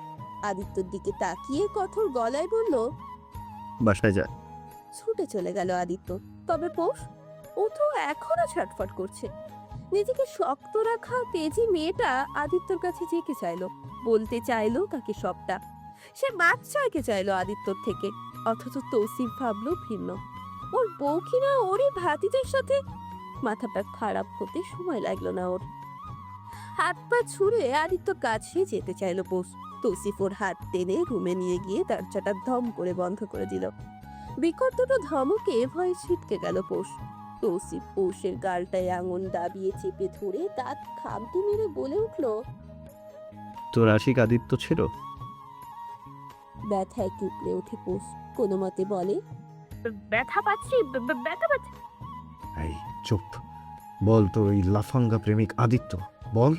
আদিত্যর দিকে তাকিয়ে কঠোর গলায় বলল, বাসায় যা। ছুটে চলে গেল আদিত্য। তবে পৌষ, ও তো এখনো ছটফট করছে। নিজেকে শক্ত রাখা তেজি মেয়েটা আদিত্যর কাছে যেতে চাইলো, বলতে চাইলো তাকে সবটা। সে বাচ্চাকে চাইলো আদিত্যর থেকে, অথচ তৌসিফ ভাবলো ভিন্ন। ওর বউ কিনা ওরই ভাতিদের সাথে। মাথাটা খারাপ হতে সময় লাগলো না ওর। হাত পা ছুঁড়ে আদিত্যর কাছে যেতে চাইলো পৌষ। তৌসিফ ওর হাত টেনে রুমে নিয়ে গিয়ে দরজাটা ধম করে বন্ধ করে দিল। বিকট দুটো ধমকে ভয়ে ছিটকে গেল পৌষ। তৌসিফ পৌষের গালটায় আঙুল দাবিয়ে চেপে ধরে দাঁত খামটি মেরে বলে উঠল, তোর আশিক আদিত্য ছিল? ব্যথায় কুকড়ে ওঠে পৌষ। কোনো মতে বলে, ব্যথা পাচ্ছি, ব্যথা পাচ্ছি। এই চুপ, বল তোর ওই লাফাঙ্গা প্রেমিক আদিত্য, বল।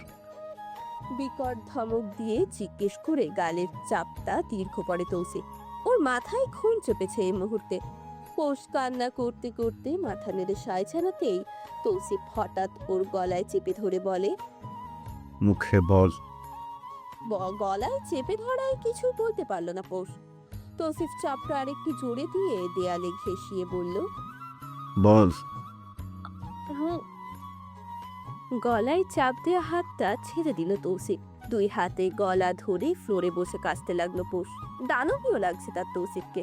বিকট ধমক দিয়ে জিজ্ঞেস করে গালের চাপটা দীর্ঘ করে তৌসিফ। ওর মাথায় খুন চেপেছে এই মুহূর্তে। পৌষ কান্না করতে করতে মাথা নেড়ে সায় ছাড়াতেই তৌসিফ হঠাৎ ওর গলায় চেপে ধরে বলে, মুখে বল। গলায় চেপে ধরায় কিছু বলতে পারলো না পৌষ। তৌসিফ চাপটা আরেকটু জোরে দিয়ে দেয়ালে ঘেঁষিয়ে বলল, বল। হুম, গলায় চাপ দেওয়া হাতটা ছেড়ে দিল তৌসিফ। দুই হাতে গলা ধরে ফ্লোরে বসে কাঁচতে লাগলো পৌষ। দানবীয় লাগছে তার তৌসিফকে।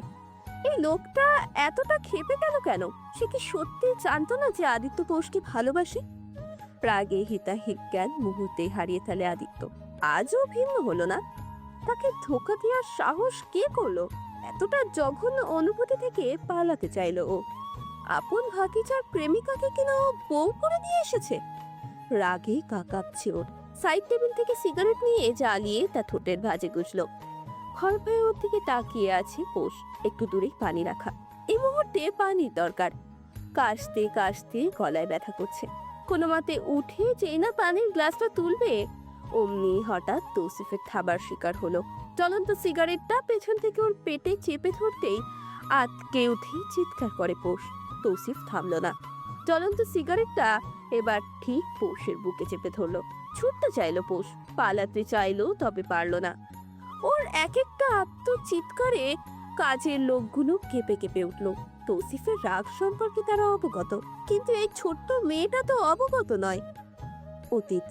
এই লোকটা এতটা ক্ষেপে গেল কেন? সে কি সত্যি জানতো না যে আদিত্য পৌষকে ভালোবাসে? রাগে হিতাহিত জ্ঞান মুহূর্তেই হারিয়ে ফেলে আদিত্য। আজও ভিন্ন হলো না। তাকে ধোঁকা দেওয়ার সাহস কে করলো? এতটা জঘন্য অনুভূতি থেকে পালাতে চাইলো ও। আপন ভাতিজার প্রেমিকাকে কিনা ও বউ করে দিয়ে এসেছে। রাগে কাঁপছে ওর। সাইড টেবিল থেকে সিগারেট নিয়ে জ্বালিয়ে তা ঠোঁটের ভাঁজে গুজলো। খড় পায়ে ওর দিকে তাকিয়ে আছে পৌষ। একটু দূরে পানি রাখা। এই মুহূর্তে পানির দরকার। কাশতে কাশতে গলায় ব্যথা করছে। কোনো মতে উঠে যেই না পানির গ্লাসটা তুলবে, অমনি হঠাৎ তৌসিফের থাবার শিকার হলো। জ্বলন্ত সিগারেটটা পেছন থেকে ওর পেটে চেপে ধরতেই আতকে উঠেই চিৎকার করে পৌষ। তৌসিফ থামলো না। জ্বলন্ত সিগারেটটা এবার ঠিক পৌষের বুকে চেপে ধরলো। ছুটতে চাইলো পৌষ, পালাতে চাইলো, তবে পারলো না। ওর এক একটা আত্মচিৎকারে কাজের লোকগুলো কেঁপে কেঁপে উঠলো। তৌসিফের রাগ সম্পর্কে তারা অবগত, কিন্তু এই ছোট্ট মেয়েটা তো অবগত নয়। অতীত।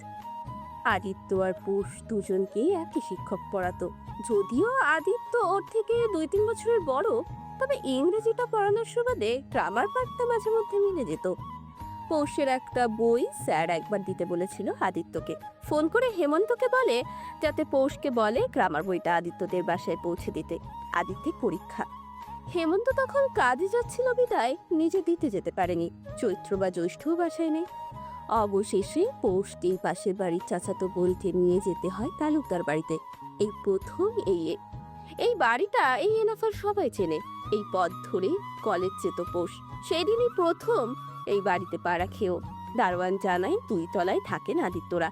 আদিত্য আর পৌষ দুজনকেই একই শিক্ষক পড়াতো। যদিও আদিত্য ওর থেকে 2-3 বছরের বড়, তবে ইংরেজিটা পড়ানোর সুবাদে গ্রামার পাঠটা মাঝে মধ্যে মিলে যেত। পৌষের একটা বই স্যার একবার দিতে বলেছিল আদিত্যকে। ফোন করে হেমন্তকে বলে যাতে পৌষকে বলে গ্রামার বইটা আদিত্যদের বাসায় পৌঁছে দিতে। আদিত্যের পরীক্ষা। হেমন্ত তখন কাজে যাচ্ছিল বিদায় নিজে দিতে যেতে পারেনি। চৈত্র বা জ্যৈষ্ঠ বাসায় নেই। অবশেষে পৌষকেই পাশের বাড়ির চাচাতো বোনকে নিয়ে যেতে হয় তালুকদার বাড়িতে। এই প্রথম এই বাড়িটা এই এলাকার সবাই চেনে। এই পথ ধরে কলেজ যেত পৌষ। সেদিনই প্রথম এই বাড়িতে পা রাখেও। দারোয়ান জানায় 2 তলায় থাকেন আদিত্যরা।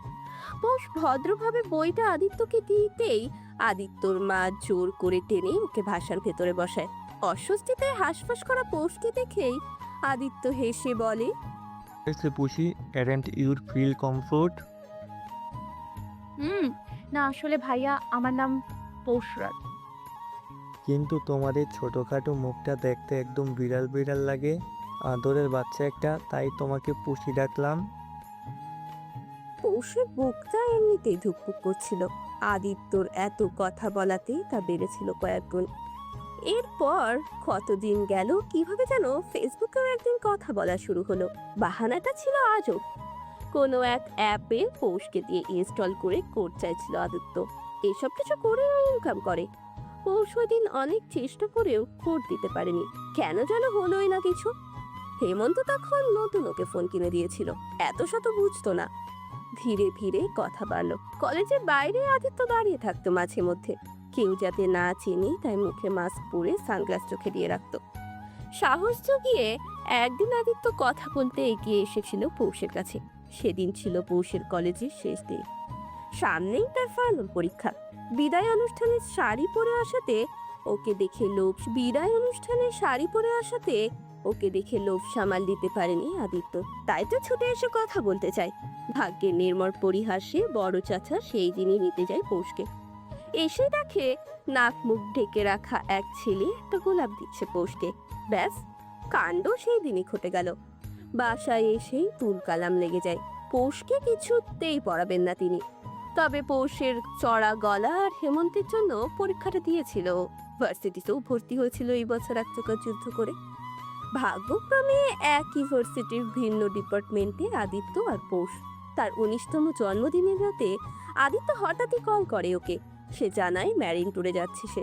পৌষ ভদ্রভাবে বইটা আদিত্যকে দিতেই আদিত্যর মা জোর করে টেনে ওকে ভাষার ভেতরে বসায়। অস্বস্তিতে হাঁসফাঁস করা পৌষকে দেখেই আদিত্য হেসে বলে, পুষি, অ্যারেন্ট ইউর ফিল কমফোর্ট? না আসলে ভাইয়া, আমার নাম পৌষরাত। কিন্তু তোমাদের ছোটোখাটো মুখটা দেখতে একদম বিড়াল বিড়াল লাগে। আদরের বাচ্চা একটা, তাই তোমাকে পুষি ডাকলাম। পৌষের বুকটা এমনিতেই ধুকপুক করছিল। আদিত্যর এত কথা বলাতেই তা বেড়েছিল কয়েক গুণ। এরপর কতদিন গেল কিভাবে যেন ফেসবুকেও একদিন কথা বলা শুরু হলো। বাহানাটা ছিল আজব। কোনো এক অ্যাপে পৌষকে দিয়ে ইনস্টল করে কোড চাইছিল আদিত্য। এসব কিছু করে ইনকাম করে। পৌষ ওই দিন অনেক চেষ্টা করেও কোড দিতে পারেনি। কেন যেন হলোই না কিছু। হেমন্ত তখন নতুন ওকে ফোন কিনে দিয়েছিল। এত শত বুঝতো না। ধীরে ধীরে কথা বাড়লো। কলেজের বাইরে আদিত্য দাঁড়িয়ে থাকতো মাঝে মধ্যে। কেউ যাতে না চিনি তাই মুখে মাস্ক পরে সানগ্লাস চোখে দিয়ে রাখতো। সাহস জুগিয়ে একদিন আদিত্য কথা বলতে এগিয়ে এসেছিল পৌষের কাছে। সেদিন ছিল পৌষের কলেজের শেষ দিন। সামনেই তার ফাইনাল পরীক্ষা। বিদায় অনুষ্ঠানে শাড়ি পরে আসাতে ওকে দেখে লোভ সামাল দিতে পারেনি আদিত্য, তাই তো ছুটে এসে কথা বলতে চায়। ভাগ্যের নির্মল পরিহাসে বড় চাচা সেই দিনই নিতে যায় পৌষকে। এসে দেখে নাক মুখ ঢেকে রাখা এক ছেলে একটা গোলাপ দিচ্ছে পৌষকে। ব্যাস, কাণ্ড সেই দিনই ঘটে গেল। বাসায় এসেই তুলকালাম লেগে যায়। পৌষকে কিছুতেই পড়াবেন না তিনি। তবে পৌষের চড়া গলা আর হেমন্তের জন্য পরীক্ষাটা দিয়েছিল। ভার্সিটিতেও ভর্তি হয়েছিল এই বছর এক চোখা যুদ্ধ করে। ভাগ্যক্রমে এক ইউনিভার্সিটির ভিন্ন ডিপার্টমেন্টে আদিত্য আর পৌষ। তার 19তম জন্মদিনের রাতে আদিত্য হঠাৎই কল করে ওকে। সে জানায় ম্যারিন ট্যুরে যাচ্ছে সে,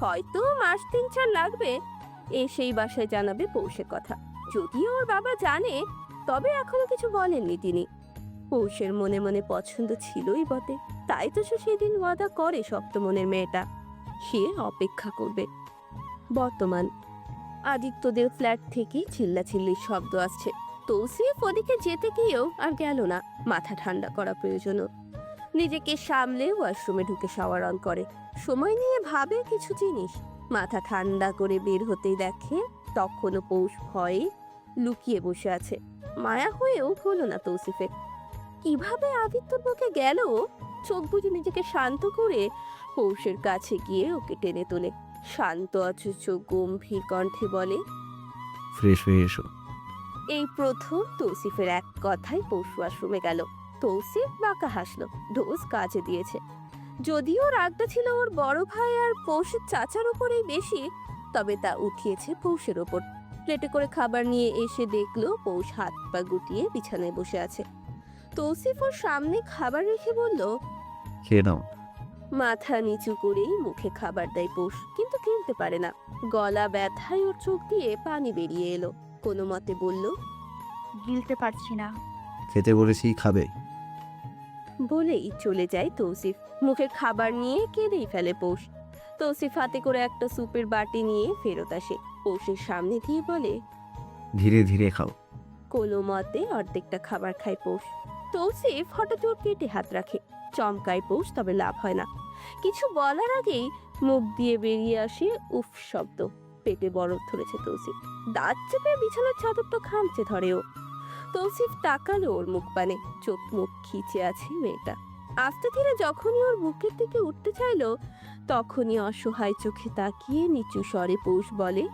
হয়তো মাস 3-4 লাগবে। এসেই বাসায় জানাবে পৌষের কথা। যদিও ওর বাবা জানে, তবে এখনো কিছু বলেননি তিনি। পৌষের মনে মনে পছন্দ ছিলই বটে, তাই তো সে সেদিন ওয়াদা করে শক্ত মনের মেয়েটা। সে অপেক্ষা করবে। বর্তমান আদিত্যদের ফ্ল্যাট থেকেই চিল্লাচিল্লির শব্দ আসছে। তৌসিফ ওদিকে যেতে গিয়েও আর গেল না, মাথা ঠান্ডা করা প্রয়োজন। নিজেকে সামলে ওয়াশরুমে ঢুকে শাওয়ার অন করে, সময় নিয়ে ভাবে কিছু জিনিস। মাথা ঠান্ডা করে বের হতেই দেখে তখনও পৌষ ভয়ে লুকিয়ে বসে আছে। মায়া হয়েও হলো না তৌসিফের। কিভাবে আদিত্যর বুকে গেল? চোখ বুজে নিজেকে শান্ত করে পৌষের কাছে গিয়ে ওকে টেনে তোলে। শান্ত অথচ গম্ভীর কণ্ঠে বলে, ফ্রেশ হয়ে এসো। এই প্রথম তৌসিফের এক কথায় পৌষ ওয়াশরুমে গেল। তৌসিফ বাঁকা হাসলো, ডোজ কাজে দিয়েছে। যদিও রাগটা ছিল ওর বড় ভাই আর পৌষের চাচার উপরেই বেশি, তবে তা উঠিয়েছে পৌষের ওপর। প্লেটে করে খাবার নিয়ে এসে দেখলো পৌষ হাত পা গুটিয়ে বিছানায় বসে আছে। তৌসিফ ওর সামনে খাবার রেখে বলল, খেয়ে নাও। মাথা নিচু করেই মুখে খাবার দেয় পৌষ, কিন্তু কিনতে পারে না। গলা ব্যথায় ওর চোখ দিয়ে পানি বেরিয়ে এলো। কোনো মতে বলল, গিলতে পারছি না। খেতে বলেছি, খাবে। বলেই চলে যায় তৌসিফ। মুখে খাবার নিয়ে কেঁদেই ফেলে পৌষ। তৌসিফ হাতে করে একটা স্যুপের বাটি নিয়ে ফেরত আসে, পৌষের সামনে দিয়ে বলে, ধীরে ধীরে খাও। কোনো মতে অর্ধেকটা খাবার খায় পৌষ। তৌসিফ হঠাৎ ওর পেটে হাত রাখে, চমকায় পৌষ, তবে লাভ হয় না। কিছু বলার আগেই মুখ দিয়ে বেরিয়ে আসে উফ শব্দ। পেটে বরফ ধরেছে তৌসিফ, দাঁত চেপে বিছানার চাদরটা খামচে ধরে ও। তৌসিফ তাকালো ওর মুখ পানে, চোখ মুখ খিচে আছে মেয়েটা। আস্তে ধীরে যখনই ওর বুকের দিকে উঠতে চাইলো, তখনই অসহায় চোখে তাকিয়ে নিচু স্বরে পৌষ বলে,